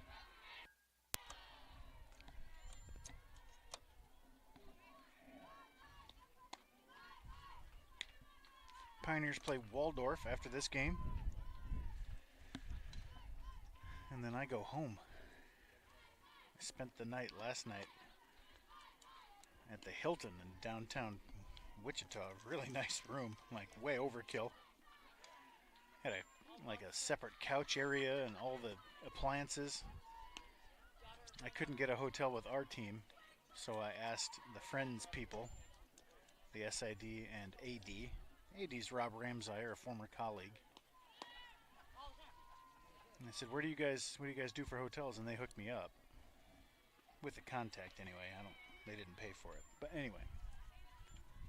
Pioneers play Waldorf after this game. And then I go home. I spent the night last night at the Hilton in downtown Wichita. Really nice room, like way overkill. Had a separate couch area and all the appliances. I couldn't get a hotel with our team, so I asked the Friends people, the SID and AD. AD's Rob Ramsey, a former colleague. And I said, what do you guys do for hotels? And they hooked me up with the contact anyway. They didn't pay for it. But anyway,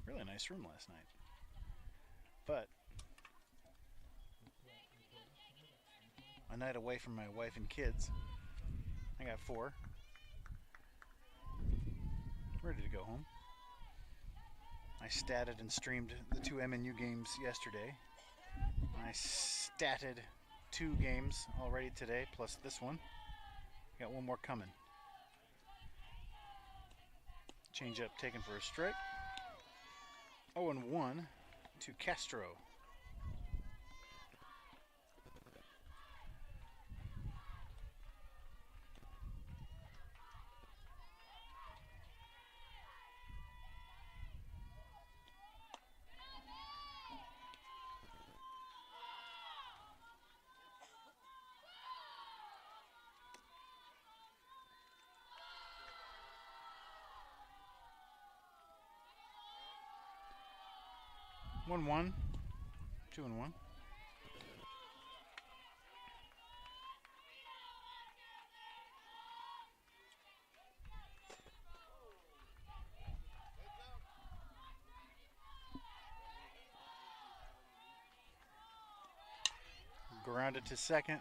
really nice room last night. But a night away from my wife and kids. I got 4. Ready to go home. I statted and streamed the 2 MNU games yesterday. I statted 2 games already today, plus this one. Got 1 more coming. Change up taken for a strike. 0-1 to Castro. One, 2-1. Grounded to second.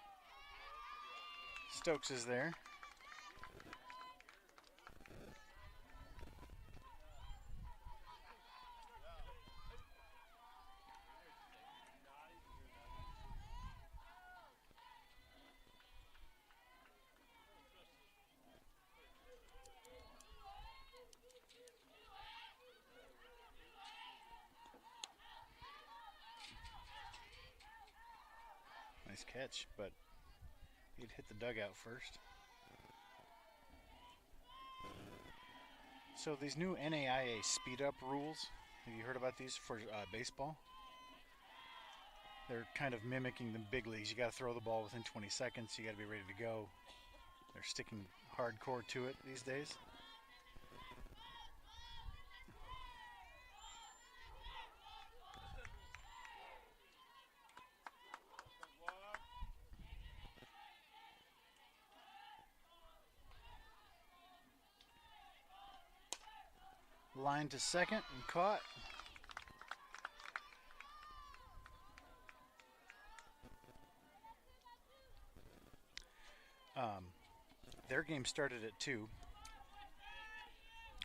Stokes is there. Nice catch, but he'd hit the dugout first. So these new NAIA speed up rules, have you heard about these for baseball? They're kind of mimicking the big leagues. You got to throw the ball within 20 seconds. You got to be ready to go. They're sticking hardcore to it these days. Line to second and caught. Their game started at 2.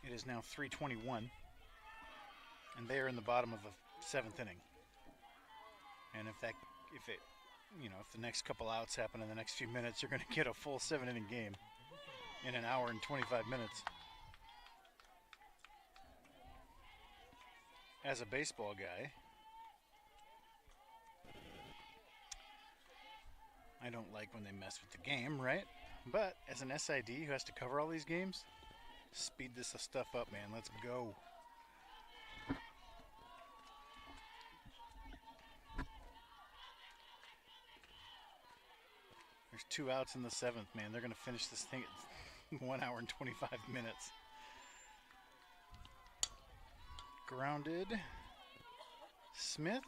It is now 3:21, and they are in the bottom of the 7th inning. And if the next couple outs happen in the next few minutes, you're going to get a full 7-inning game in an hour and 25 minutes. As a baseball guy, I don't like when they mess with the game, right? But as an SID who has to cover all these games, speed this stuff up, man. Let's go. There's 2 outs in the 7th, man. They're going to finish this thing at 1 hour and 25 minutes. Grounded. Smith.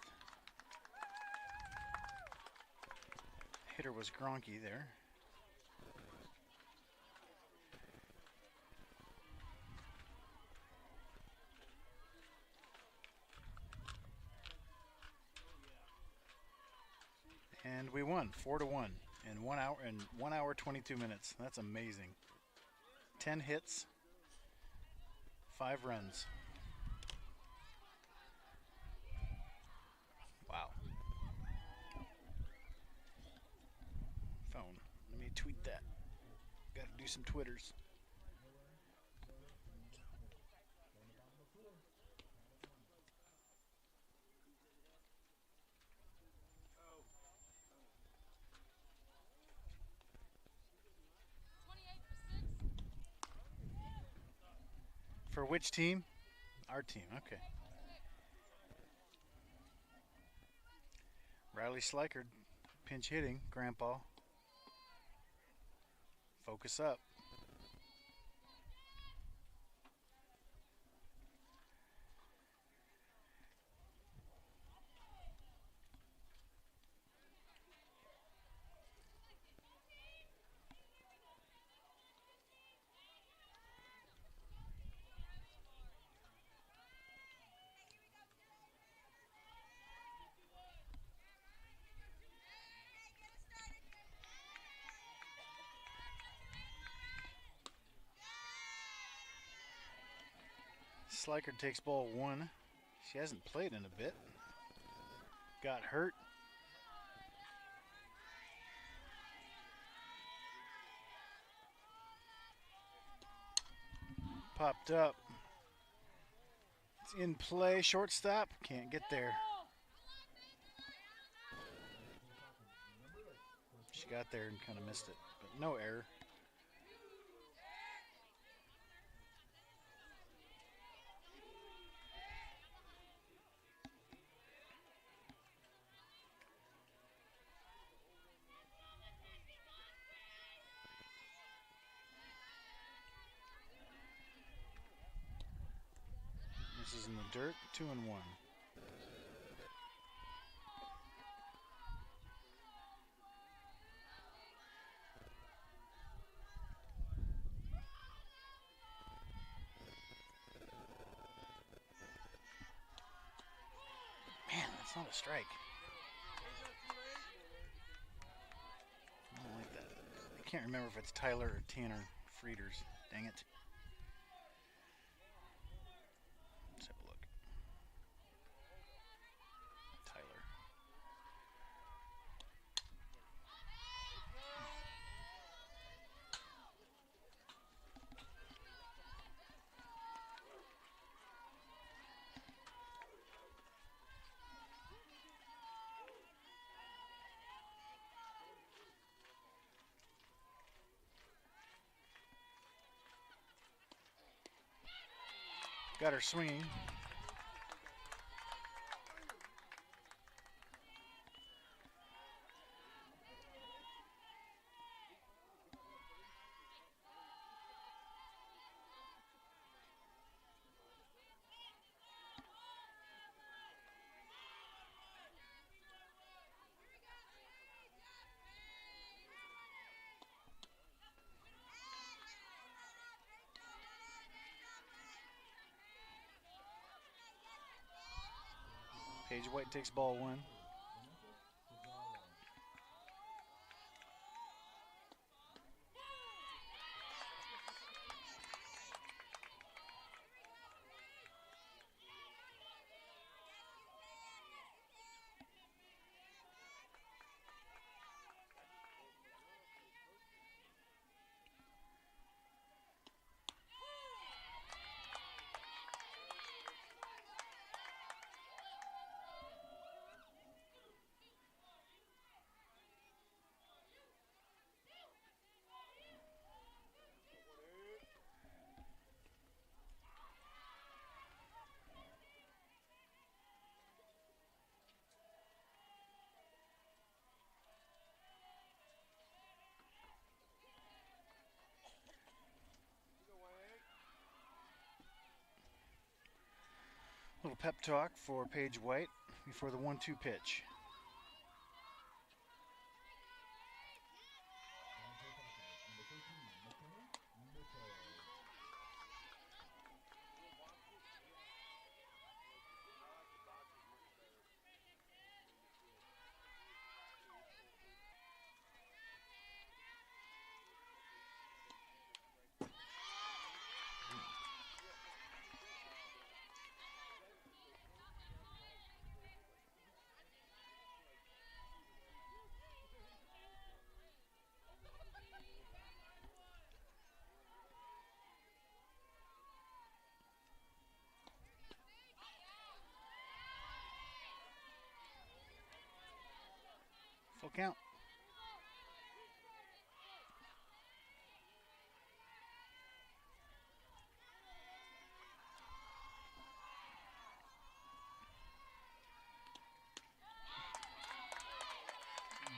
Hitter was Gronky there. And we won 4-1 in 1 hour 22 minutes. That's amazing. 10 hits, 5 runs. Wow. Phone. Let me tweet that. Got to do some Twitters. For which team? Our team, okay. Riley Slikard, pinch hitting, Grandpa. Focus up. Slikard takes ball 1. She hasn't played in a bit. Got hurt. Popped up. It's in play. Shortstop. Can't get there. She got there and kind of missed it, but no error. This is in the dirt, 2-1. Man, that's not a strike. I don't like that. I can't remember if it's Tyler or Tanner Frieders. Dang it. Let's have a look. Tyler. Got her swinging. Paige White takes ball 1. Little pep talk for Paige White before the 1-2 pitch. Full count.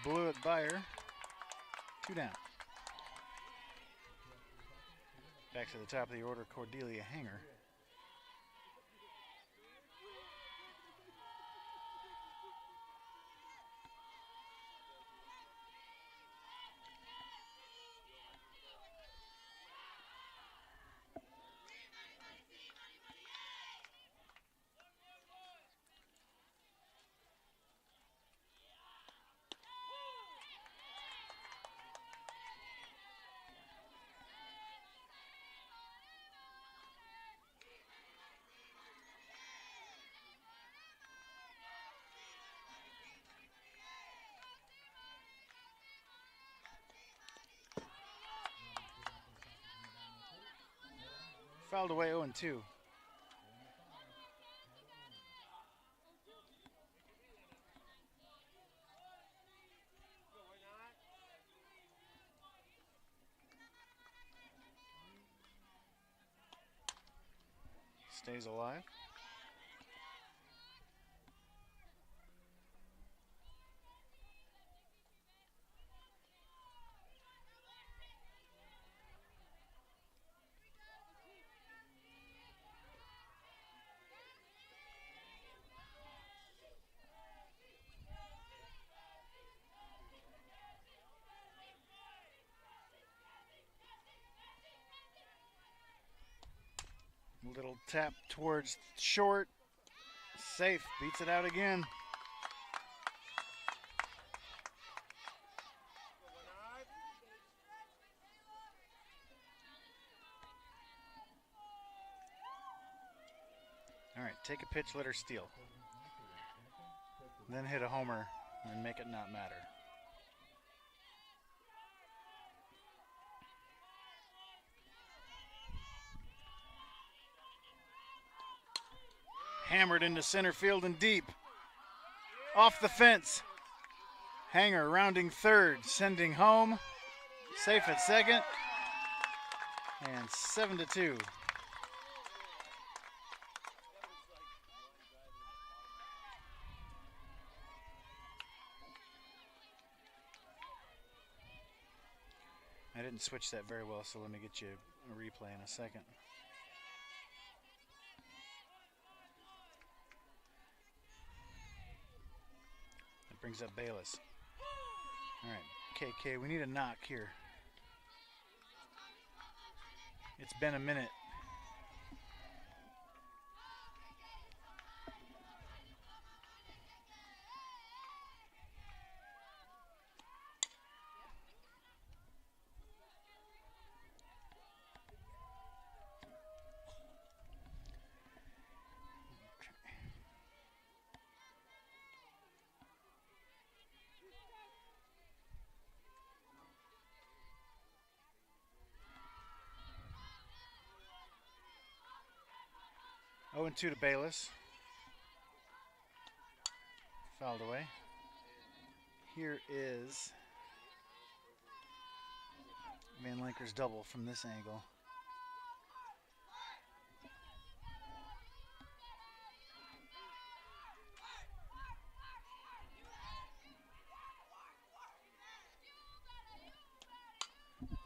blew it by her. 2 down. Back to the top of the order, Cordelia Hanger. Fouled away 0-2. Stays alive. Little tap towards short. Safe. Beats it out again. All right, take a pitch, let her steal. Then hit a homer and make it not matter. Hammered into center field and deep. Off the fence. Hanger rounding third, sending home. Safe at second. And 7-2. I didn't switch that very well, so let me get you a replay in a second. That brings up Bayless. All right, KK, we need a knock here. It's been a minute. Okay. 0-2 to Bayless. Fouled away. Here is Van Lanker's double from this angle.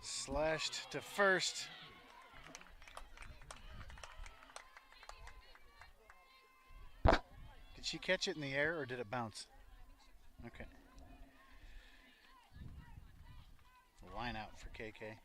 Slashed to first. Did she catch it in the air or did it bounce? Okay. Line out for KK.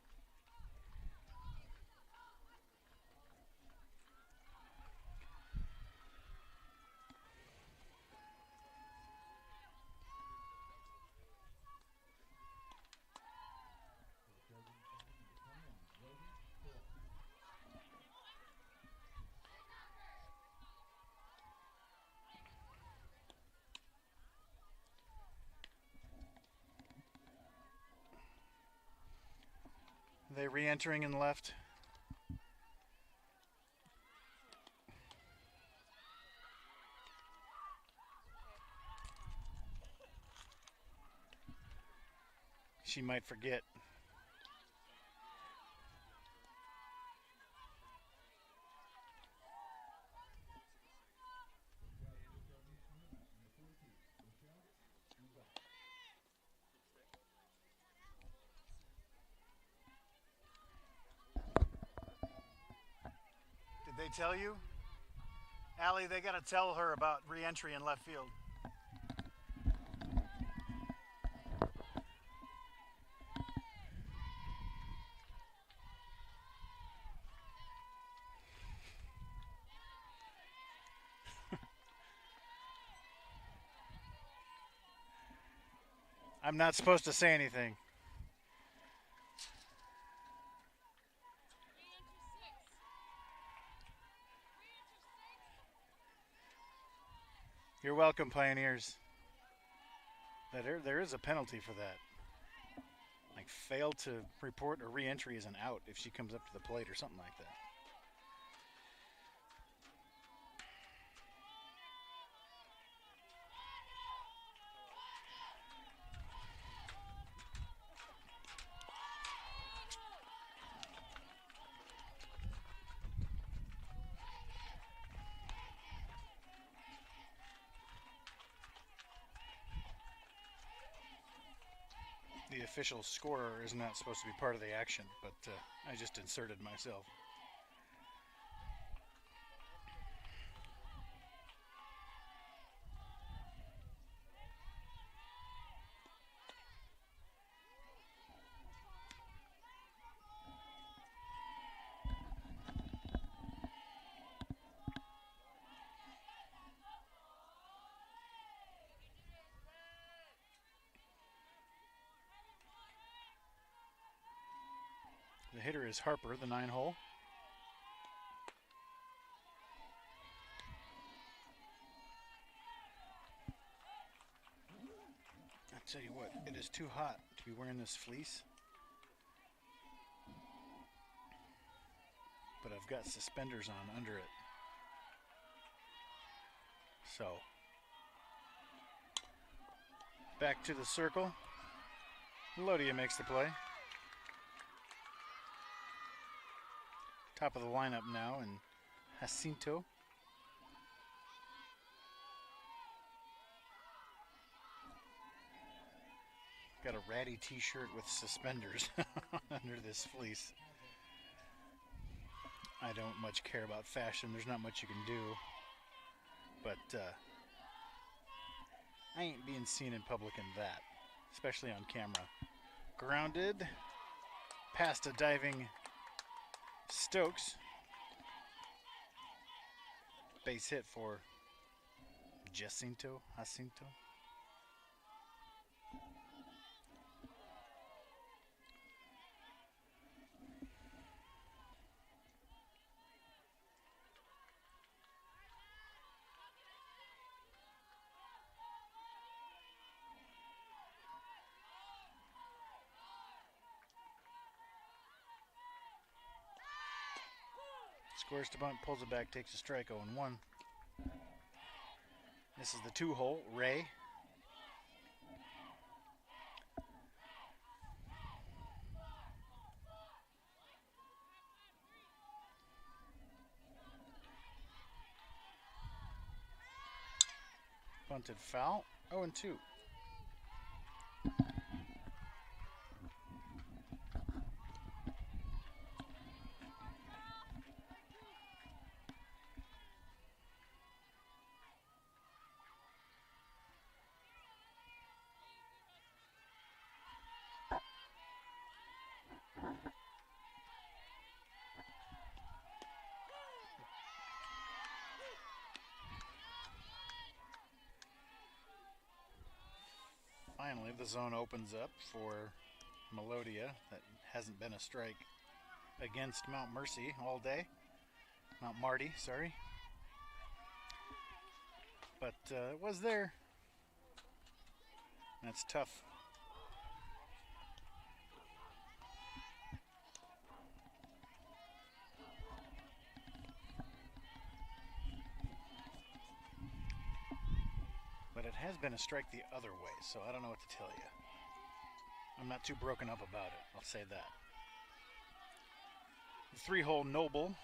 They re-entering in left. She might forget. they tell you? Allie, they got to tell her about re-entry in left field. I'm not supposed to say anything. You're welcome, Pioneers. There is a penalty for that. Like, fail to report a re-entry as an out if she comes up to the plate or something like that. The official scorer is not supposed to be part of the action, but I just inserted myself. The hitter is Harper, the 9-hole. I tell you what, it is too hot to be wearing this fleece. But I've got suspenders on under it. So, back to the circle. Melodia makes the play. Top of the lineup now, and Jacinto. Got a ratty t-shirt with suspenders under this fleece. I don't much care about fashion. There's not much you can do. But I ain't being seen in public in that, especially on camera. Grounded. Past a diving Stokes. Base hit for Jacinto. Squares to bunt, pulls it back, takes a strike, 0-1. This is the 2-hole, Ray. Bunted foul, 0-2. Finally, the zone opens up for Melodia. That hasn't been a strike against Mount Mercy all day. Mount Marty, sorry. But it was there. That's tough. But it has been a strike the other way, so I don't know what to tell you. I'm not too broken up about it, I'll say that. The 3-hole Noble.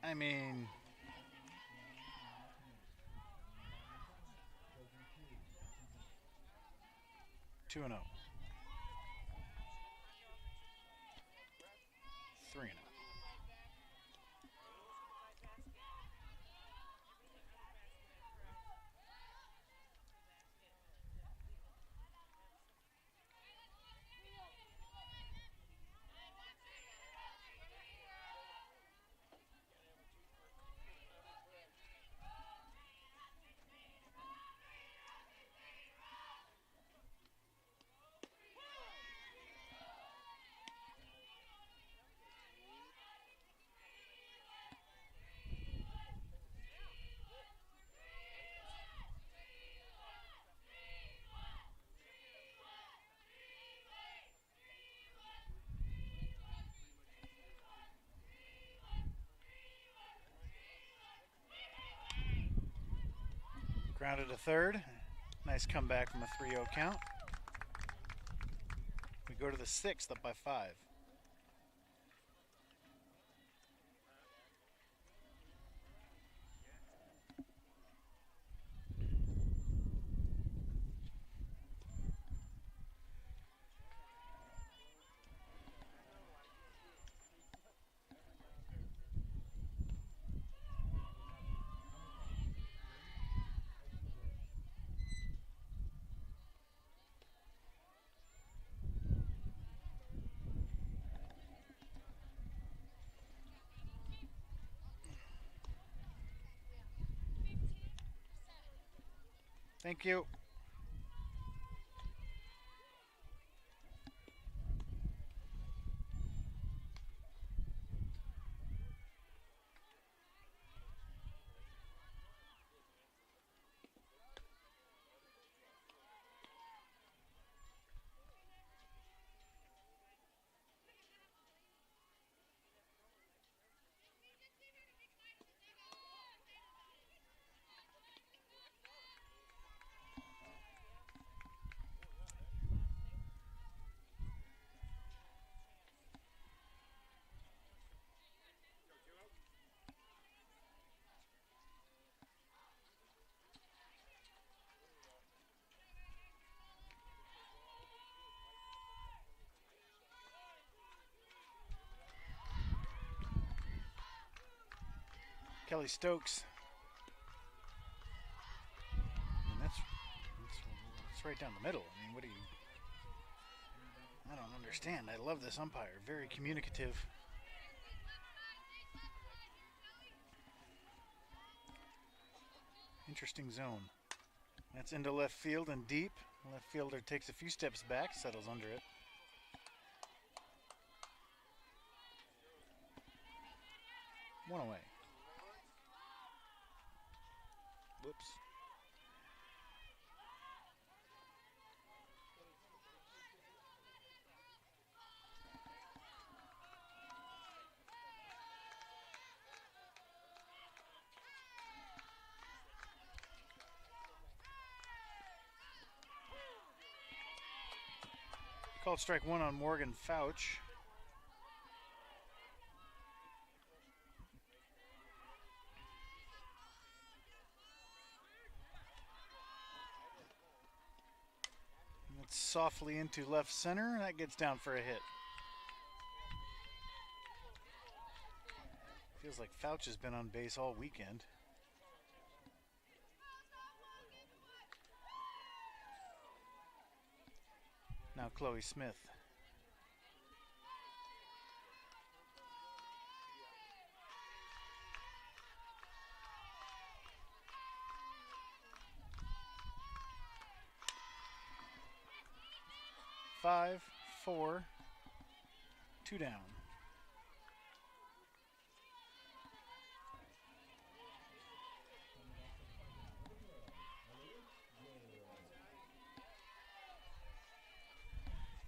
I mean, 2-0. 3-0. Grounded to third. Nice comeback from a 3-0 count. We go to the sixth, up by 5. Thank you. Kelly Stokes. And that's right down the middle. I mean, what do you... I don't understand. I love this umpire. Very communicative. Interesting zone. That's into left field and deep. Left fielder takes a few steps back, settles under it. One away. Whoops. Called strike 1 on Morgan Fouch. It's softly into left center, and that gets down for a hit. Feels like Fouch has been on base all weekend. Now Chloe Smith. Five, 4, 2 down.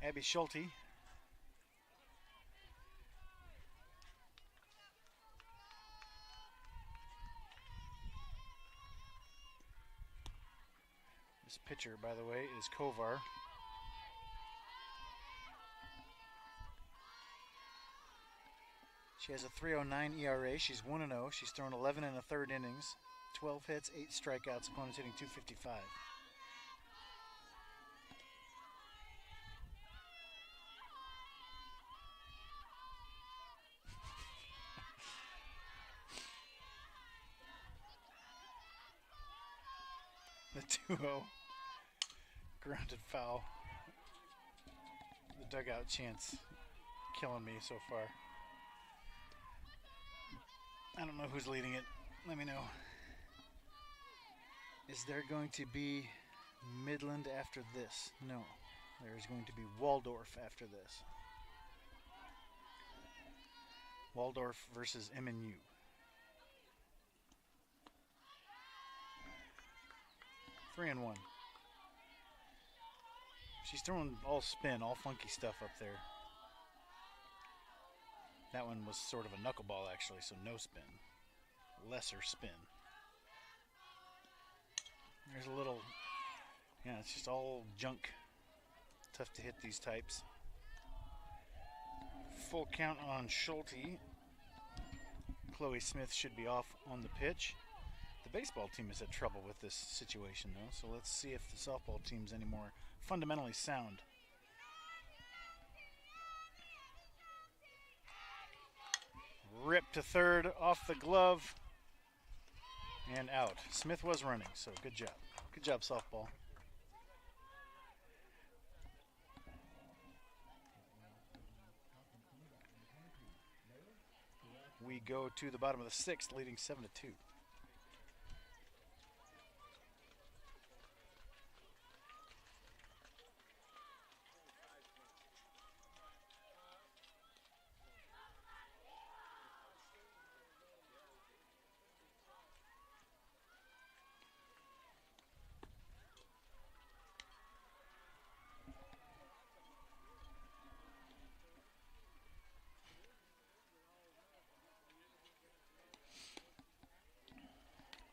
Abby Schulte. This pitcher, by the way, is Kovar. She has a 3.09 ERA. She's 1-0. She's thrown 11 in the third innings, 12 hits, 8 strikeouts. Opponents hitting .255. 2-0. Grounded foul. The dugout chants killing me so far. I don't know who's leading it. Let me know. Is there going to be Midland after this? No. There is going to be Waldorf after this. Waldorf versus MNU. Three and one. She's throwing all spin, all funky stuff up there. That one was sort of a knuckleball actually, so no spin. Lesser spin. There's a little, yeah, it's just all junk. Tough to hit these types. Full count on Schulte. Chloe Smith should be off on the pitch. The baseball team has had trouble with this situation though, so let's see if the softball team's any more fundamentally sound. Rip to third off the glove and out. Smith was running, so good job. Good job, softball. We go to the bottom of the sixth, leading 7-2.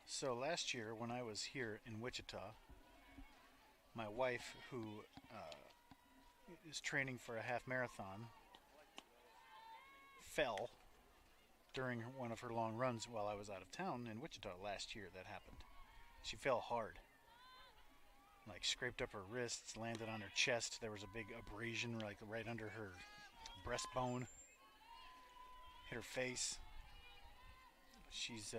So last year when I was here in Wichita, my wife, who is training for a half marathon, fell during one of her long runs while I was out of town in Wichita last year. That happened. She fell hard, like scraped up her wrists, landed on her chest. There was a big abrasion like right under her breastbone. Hit her face. She's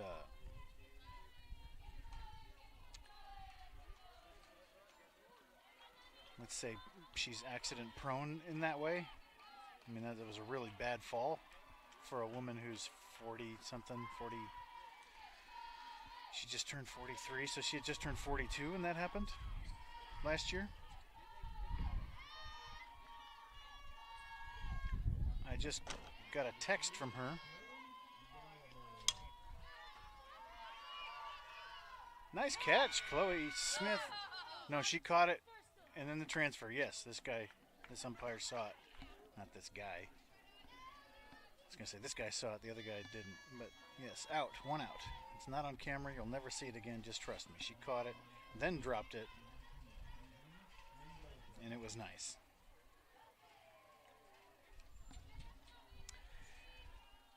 let's say she's accident prone in that way. I mean, that was a really bad fall for a woman who's 40 something, 40. She just turned 43, so she had just turned 42 when that happened last year. I just got a text from her. Nice catch, Chloe Smith. No, she caught it. And then the transfer, yes, this umpire saw it. Not this guy. I was going to say, this guy saw it, the other guy didn't. But yes, out, one out. It's not on camera, you'll never see it again, just trust me. She caught it, then dropped it, and it was nice.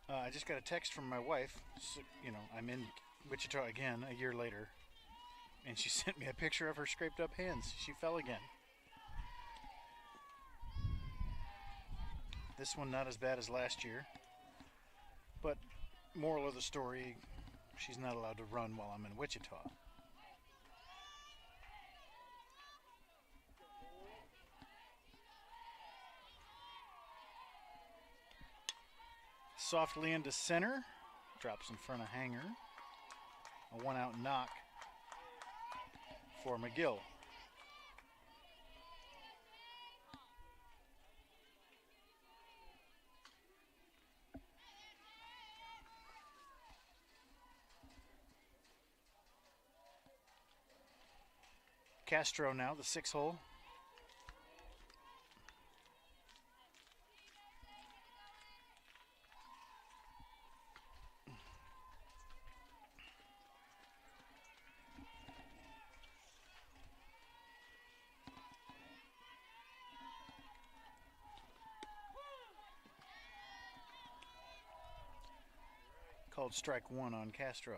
I just got a text from my wife. So, you know, I'm in Wichita again a year later. And she sent me a picture of her scraped up hands. She fell again. This one not as bad as last year. But moral of the story, she's not allowed to run while I'm in Wichita. Softly into center. Drops in front of Hanger. A one out knock for McGill. Castro now, the 6-hole. Called strike one on Castro.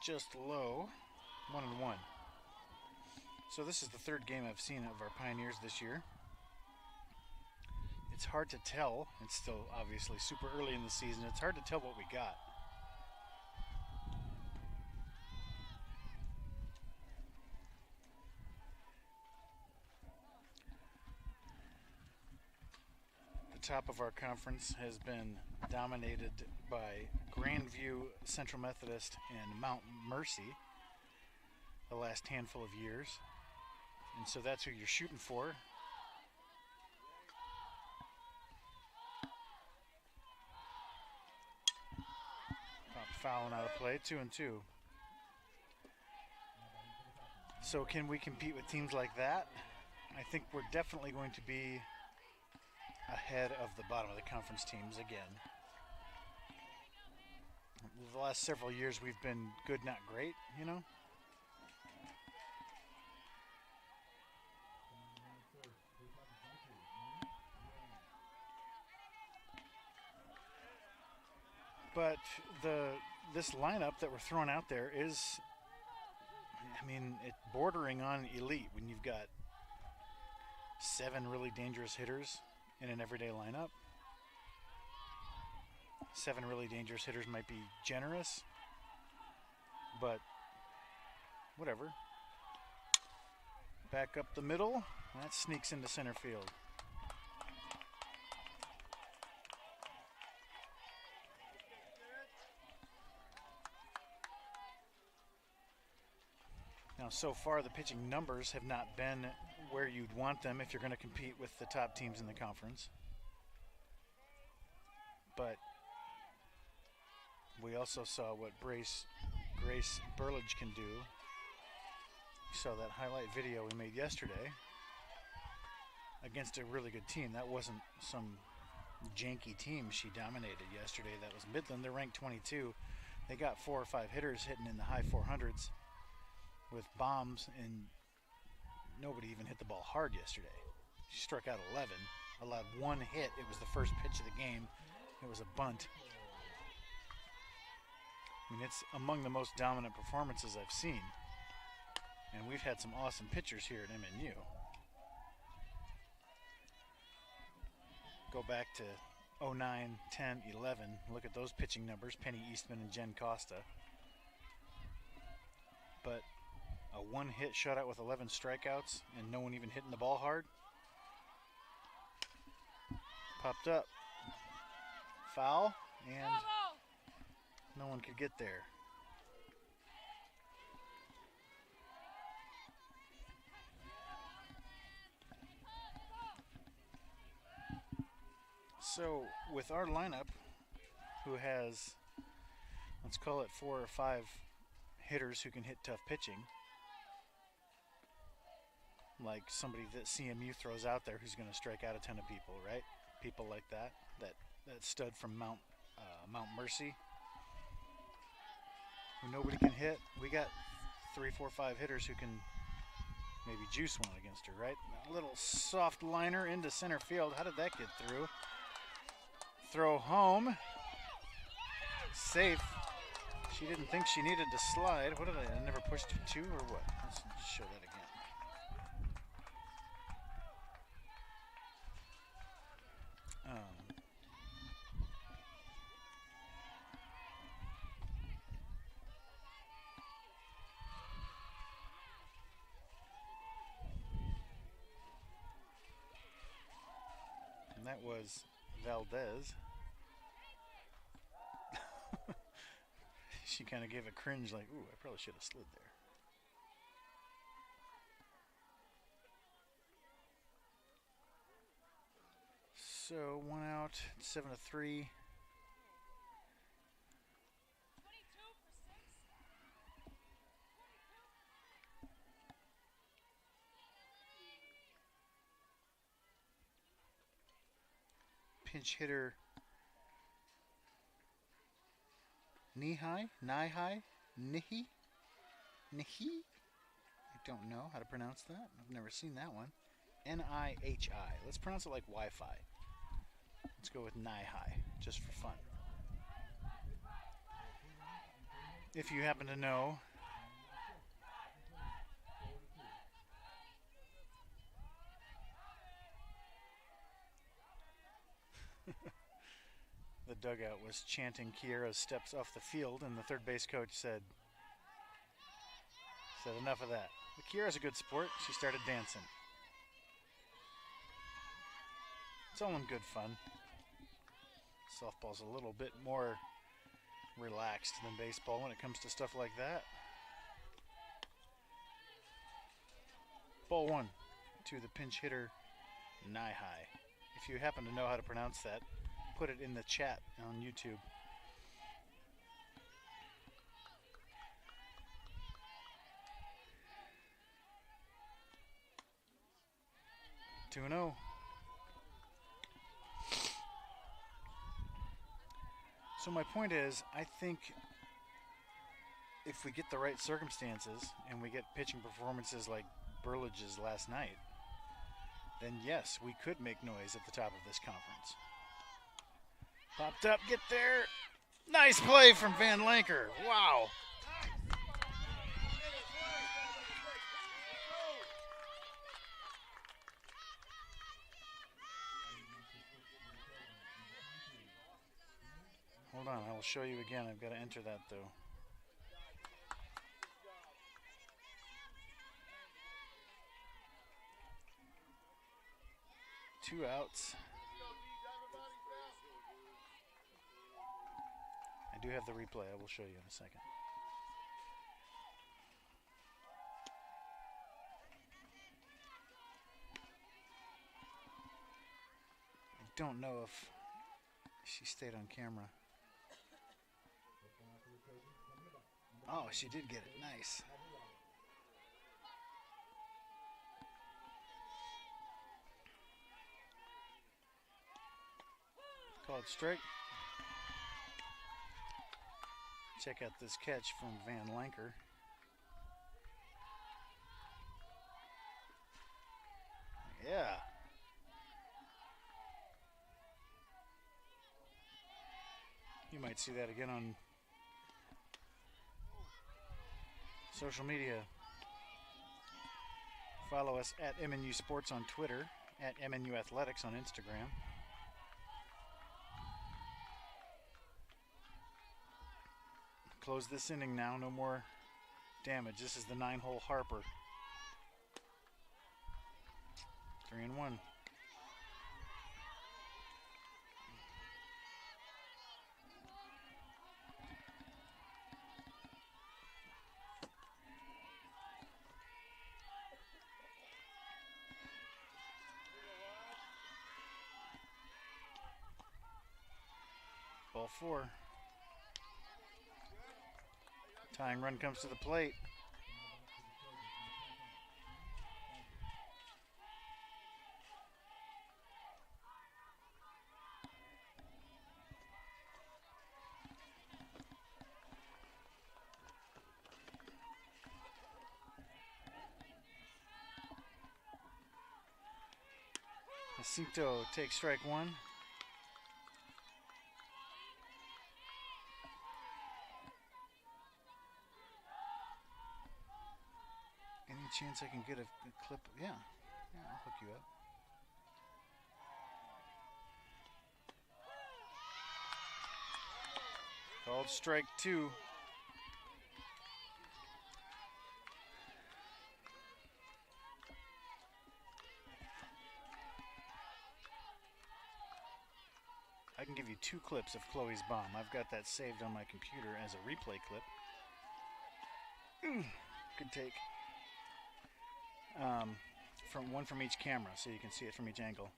Just low, 1-1. So this is the third game I've seen of our Pioneers this year. It's hard to tell. It's still obviously super early in the season. It's hard to tell what we got. The top of our conference has been dominated by Grandview, Central Methodist, and Mount Mercy the last handful of years. And so that's who you're shooting for. Fouling out of play, 2-2. So can we compete with teams like that? I think we're definitely going to be ahead of the bottom of the conference teams again. The last several years we've been good, not great, you know? But this lineup that we're throwing out there is, I mean, it's bordering on elite when you've got 7 really dangerous hitters in an everyday lineup. 7 really dangerous hitters might be generous, but whatever. Back up the middle, that sneaks into center field. Now, so far, the pitching numbers have not been where you'd want them if you're going to compete with the top teams in the conference. But we also saw what Grace Burlage can do. You saw that highlight video we made yesterday against a really good team. That wasn't some janky team she dominated yesterday. That was Midland. They're ranked 22. They got 4 or 5 hitters hitting in the high 400s. With bombs, and nobody even hit the ball hard yesterday. She struck out 11, allowed 1 hit. It was the first pitch of the game. It was a bunt. I mean, it's among the most dominant performances I've seen. And we've had some awesome pitchers here at MNU. Go back to 09, 10, 11. Look at those pitching numbers, Penny Eastman and Jen Costa. But a 1-hit shutout with 11 strikeouts and no one even hitting the ball hard. Popped up. Foul, and no one could get there. So with our lineup, who has, let's call it 4 or 5 hitters who can hit tough pitching, like somebody that CMU throws out there who's going to strike out a ton of people, right? People like that stud from Mount Mercy, who nobody can hit. We got 3, 4, 5 hitters who can maybe juice one against her, right? A little soft liner into center field. How did that get through? Throw home. Safe. She didn't think she needed to slide. What did I never pushed to 2 or what? Let's show that again. And that was Valdez. She kind of gave a cringe like, ooh, I probably should have slid there. So 1 out, 7-3. Pinch hitter Nihi? Nihi? I don't know how to pronounce that. I've never seen that one. N-I-H-I. Let's pronounce it like Wi-Fi. Let's go with Nihi, just for fun. If you happen to know, The dugout was chanting Kiera's steps off the field, and the third base coach said enough of that. But Kiera's a good sport. She started dancing. It's all in good fun. Softball's a little bit more relaxed than baseball when it comes to stuff like that. Ball one to the pinch hitter, Nihai. If you happen to know how to pronounce that, put it in the chat on YouTube. Two and 0. So my point is, I think if we get the right circumstances and we get pitching performances like Burlage's last night, then yes, we could make noise at the top of this conference. Popped up, get there. Nice play from Van Lanker. Wow. Hold on, I will show you again. I've got to enter that though. Two outs. I do have the replay. I will show you in a second. I don't know if she stayed on camera. Oh, she did get it. Nice. Called strike. Check out this catch from Van Lanker. Yeah. You might see that again on social media. Follow us at MNU Sports on Twitter, at MNU Athletics on Instagram. Close this inning now, no more damage. This is the 9-hole Harper. 3-1. Ball 4. Tying run comes to the plate. Jacinto takes strike one. Any chance I can get a clip? Yeah, I'll hook you up. Called strike 2. I can give you 2 clips of Chloe's bomb. I've got that saved on my computer as a replay clip. Good take. One from each camera, so you can see it from each angle.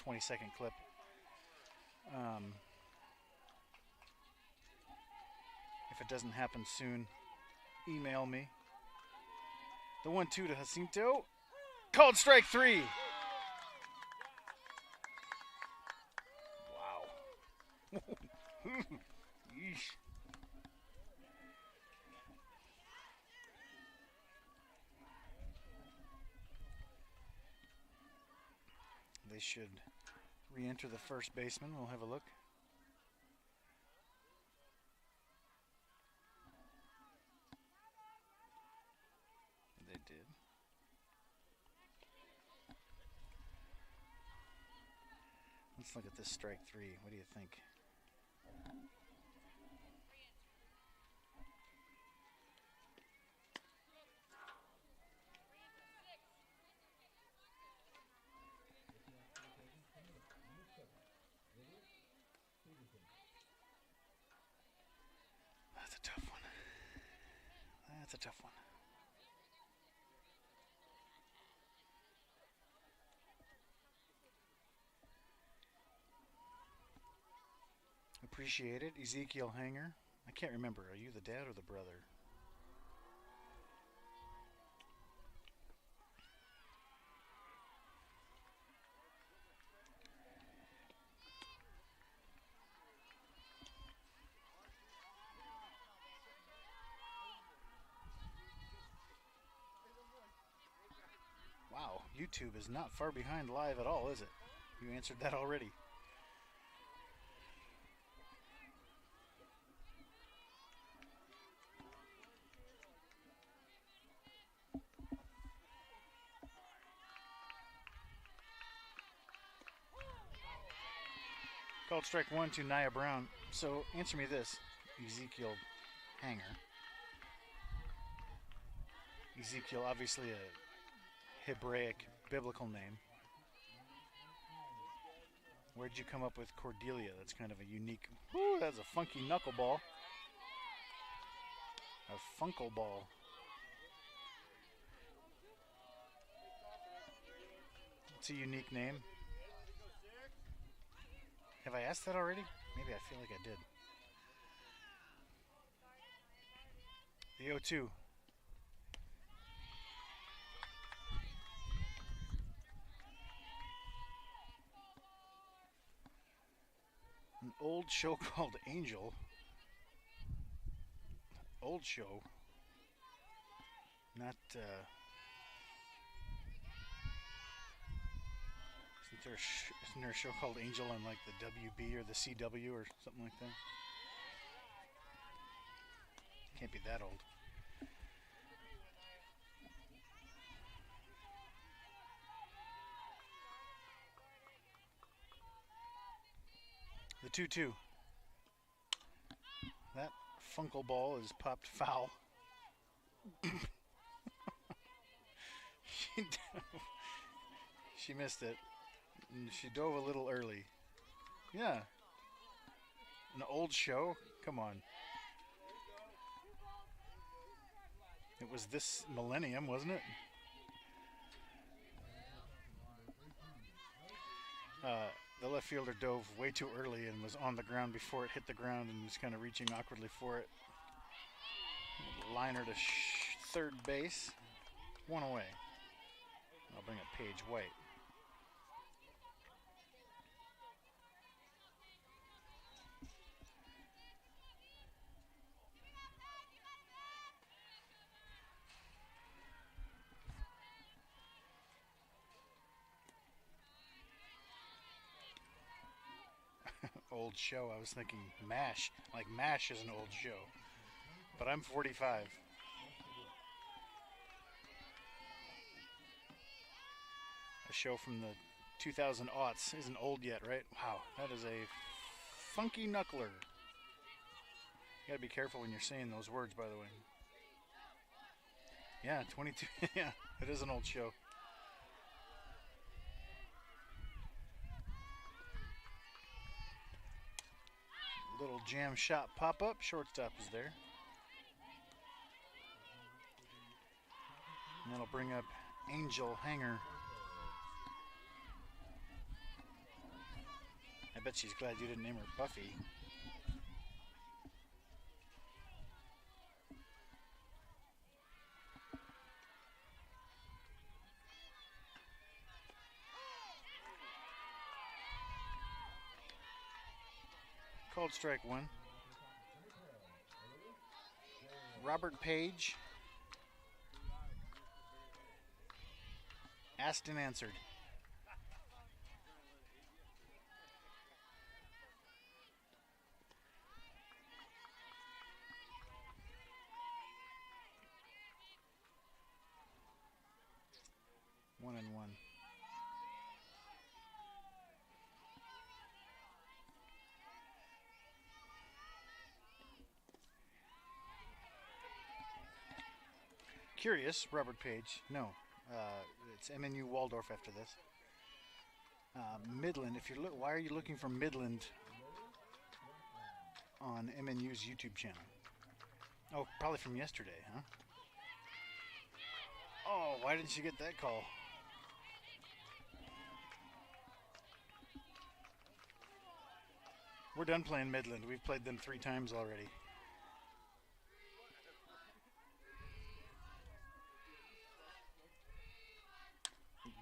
20-second clip. If it doesn't happen soon, email me. The 1-2 to Jacinto. Called strike 3. Wow. Yeesh. They should re-enter the first baseman. We'll have a look. They did. Let's look at this strike three. What do you think? That's a tough one. That's a tough one. Appreciate it. Ezekiel Hanger. I can't remember. Are you the dad or the brother? Wow, YouTube is not far behind live at all, is it? You answered that already. Called strike one to Nia Brown. So answer me this, Ezekiel Hanger. Ezekiel, obviously a Hebraic biblical name. Where'd you come up with Cordelia? That's kind of a unique. Woo, that's a funky knuckleball. A funkle ball. It's a unique name. Have I asked that already? Maybe I feel like I did. The 0-2. An old show called Angel. Old show. Not, isn't there a show called Angel on like the WB or the CW or something like that? Can't be that old. The 2-2. That funkle ball is popped foul. She missed it. And she dove a little early. Yeah. An old show? Come on. It was this millennium, wasn't it? The left fielder dove way too early and was on the ground before it hit the ground and was kind of reaching awkwardly for it. Liner to third base. One away. I'll bring up Paige White. Old show. I was thinking MASH. Like MASH is an old show. But I'm 45. A show from the 2000 aughts isn't old yet, right? Wow, that is a funky knuckler. You gotta be careful when you're saying those words, by the way. Yeah, 22. Yeah, it is an old show. Little jam shot pop up. Shortstop is there. And that'll bring up Angel Hanger. I bet she's glad you didn't name her Buffy. Called strike one. Robert Page. Asked and answered. One and one. curious, Robert Page. No, it's MNU Waldorf after this. Midland. If you're why are you looking for Midland on MNU's YouTube channel? Oh, probably from yesterday, huh? Oh, why didn't you get that call? We're done playing Midland. We've played them 3 times already.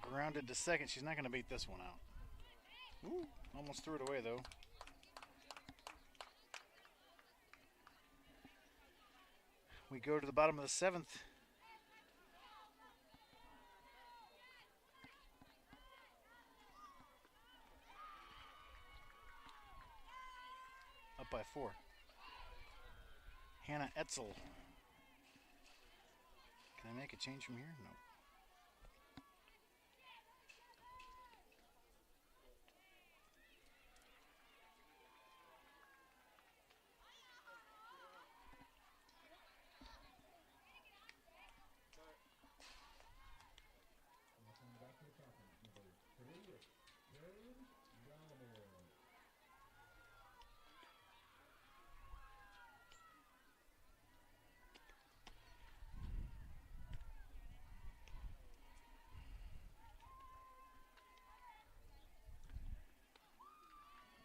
Grounded to second. She's not going to beat this one out. Ooh, almost threw it away, though. We go to the bottom of the 7th. Up by 4. Hannah Etzel. Can I make a change from here? No.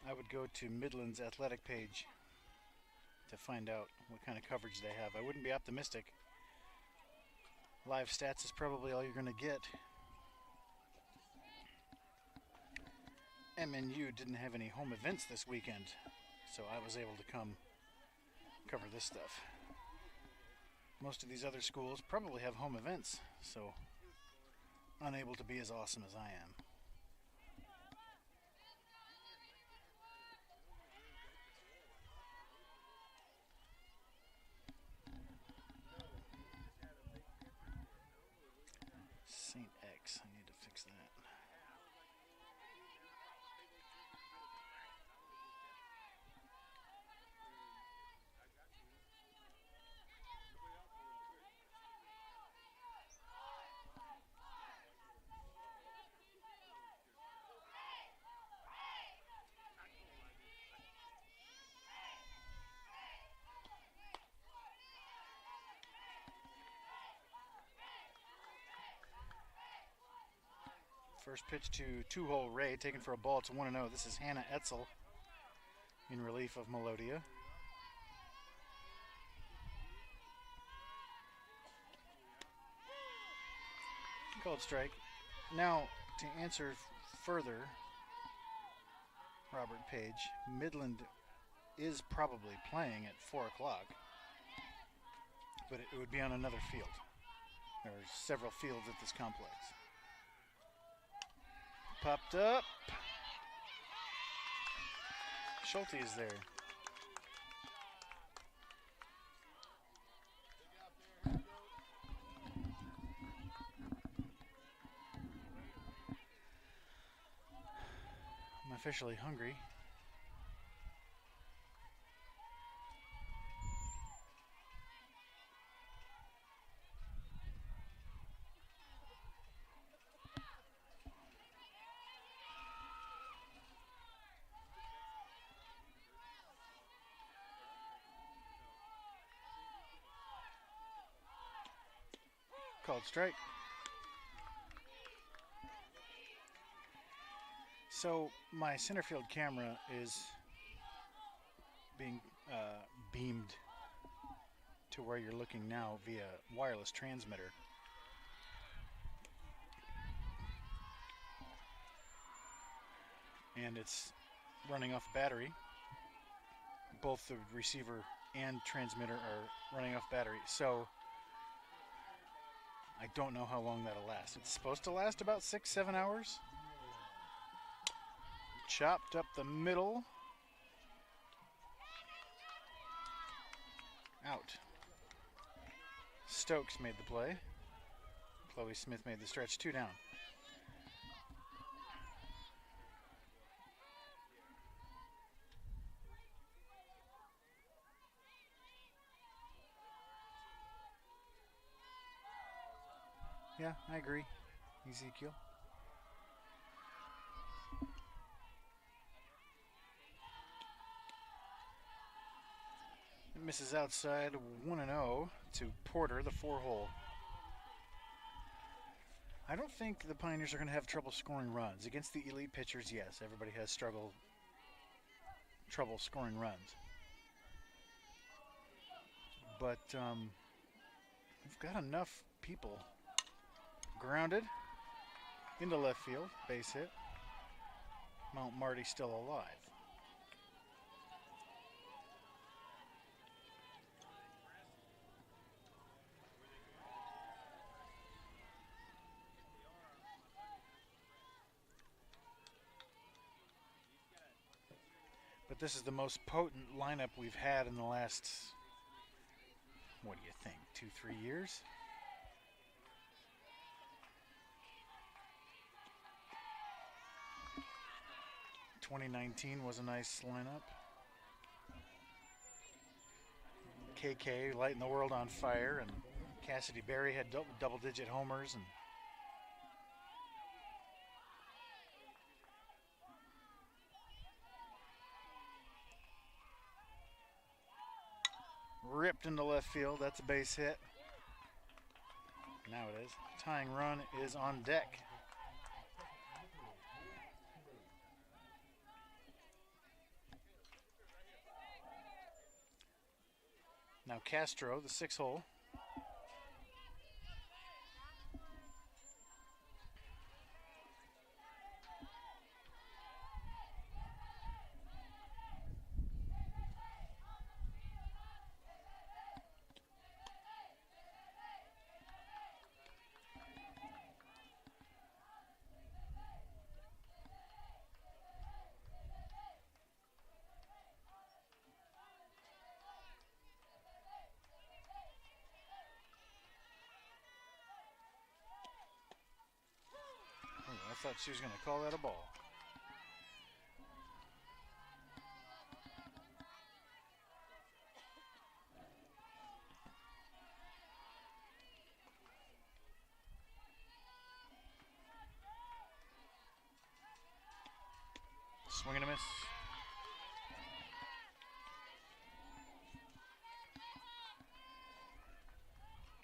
I would go to Midland's athletic page to find out what kind of coverage they have. I wouldn't be optimistic. Live stats is probably all you're going to get. MNU didn't have any home events this weekend, so I was able to come cover this stuff. Most of these other schools probably have home events, so unable to be as awesome as I am. St. X, I need to fix that. First pitch to 2-hole Ray, taken for a ball. It's 1-0. This is Hannah Etzel in relief of Melodia. Called strike. Now, to answer further, Robert Page, Midland is probably playing at 4 o'clock, but it would be on another field. There are several fields at this complex. Popped up. Schulte is there. I'm officially hungry. Called strike. So my center field camera is being beamed to where you're looking now via wireless transmitter. And it's running off battery. Both the receiver and transmitter are running off battery. So I don't know how long that'll last. It's supposed to last about 6-7 hours. Chopped up the middle. Out. Stokes made the play. Chloe Smith made the stretch. 2 down. Yeah, I agree. Ezekiel. It misses outside 1-0 to Porter, the 4-hole. I don't think the Pioneers are going to have trouble scoring runs. Against the elite pitchers, yes, everybody has trouble scoring runs. But we've got enough people. Grounded into left field, base hit. Mount Marty still alive. But this is the most potent lineup we've had in the last, what do you think, 2-3 years? '19 was a nice lineup. KK lighting the world on fire, and Cassidy Berry had double-digit homers, and ripped into left field. That's a base hit. Now it is. Tying run is on deck. Now Castro, the 6-hole. I thought she was going to call that a ball. Swing and a miss.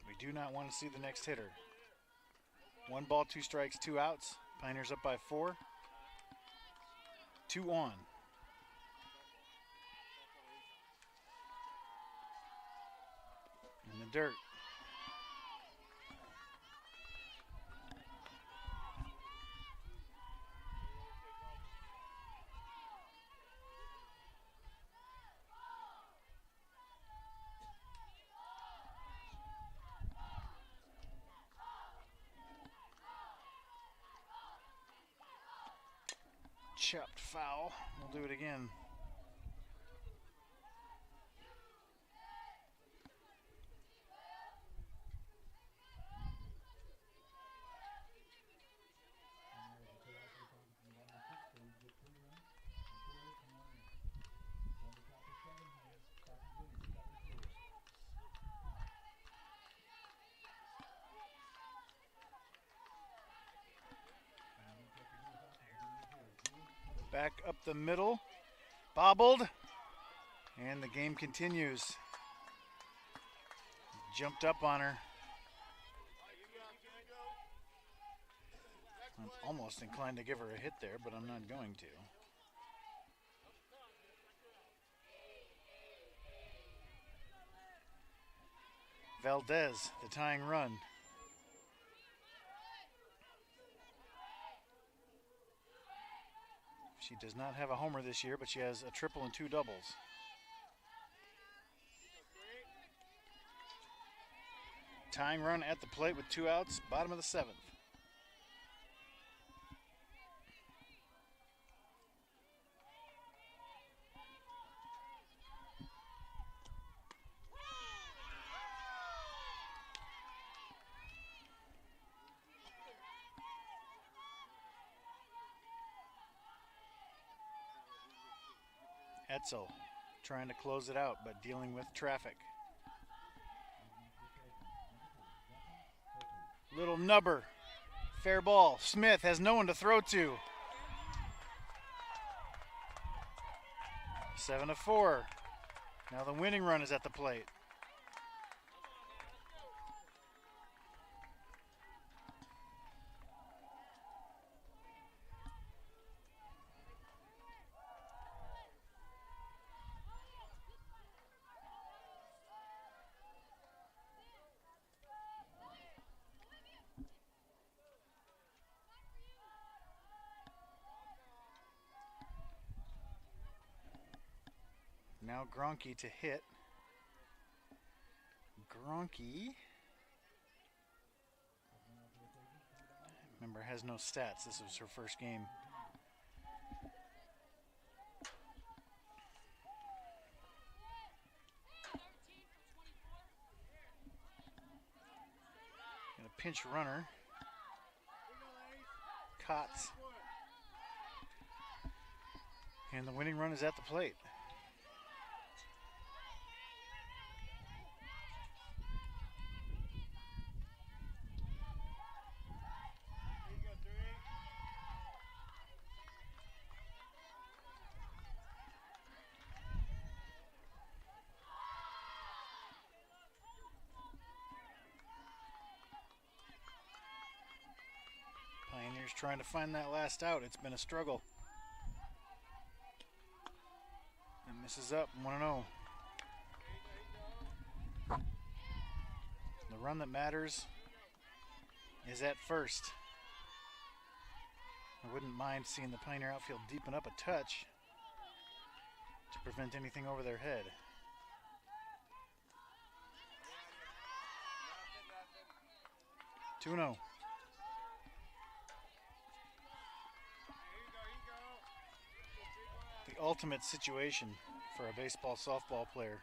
We do not want to see the next hitter. 1 ball, 2 strikes, 2 outs. Pioneers up by 4. 2 on. In the dirt. Chopped foul. We'll do it again. Back up the middle, bobbled, and the game continues. Jumped up on her. I'm almost inclined to give her a hit there, but I'm not going to. Valdez, the tying run. She does not have a homer this year, but she has a triple and 2 doubles. Tying run at the plate with 2 outs, bottom of the 7th. Etzel trying to close it out, but dealing with traffic. Little nubber. Fair ball. Smith has no one to throw to. 7-4. Now the winning run is at the plate. Now Gronke to hit. Gronke, remember, has no stats. This was her first game. Got a pinch runner. Cots. And the winning run is at the plate. Pioneers trying to find that last out. It's been a struggle. And misses up, 1-0. The run that matters is at first. I wouldn't mind seeing the Pioneer outfield deepen up a touch to prevent anything over their head. Two 2-0. The ultimate situation for a baseball softball player.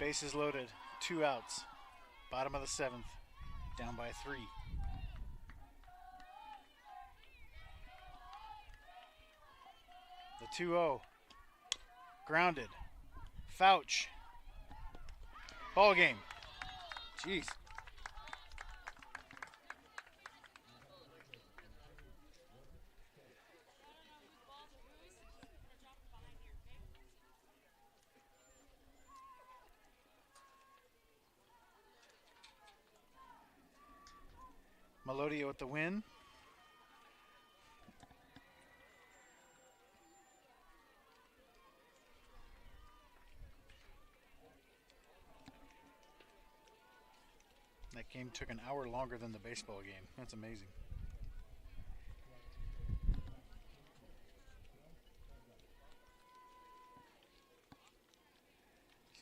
Bases loaded, 2 outs, bottom of the 7th, down by 3. The 2-0, grounded, Fouch, ball game. Jeez. Melodia with the win. That game took an hour longer than the baseball game. That's amazing.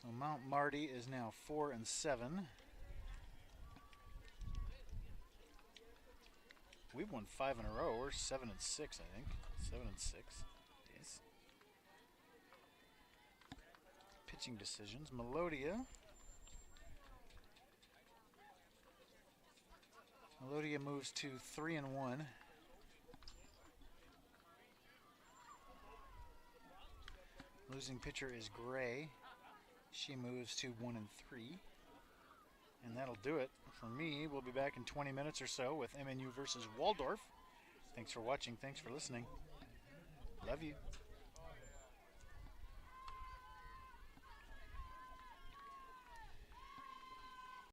So Mount Marty is now 4-7. We've won 5 in a row. We're 7-6, I think. 7-6. Yes. Pitching decisions. Melodia. Melodia moves to 3-1. Losing pitcher is Gray. She moves to 1-3. And that'll do it for me. We'll be back in 20 minutes or so with MNU versus Waldorf. Thanks for watching. Thanks for listening. Love you.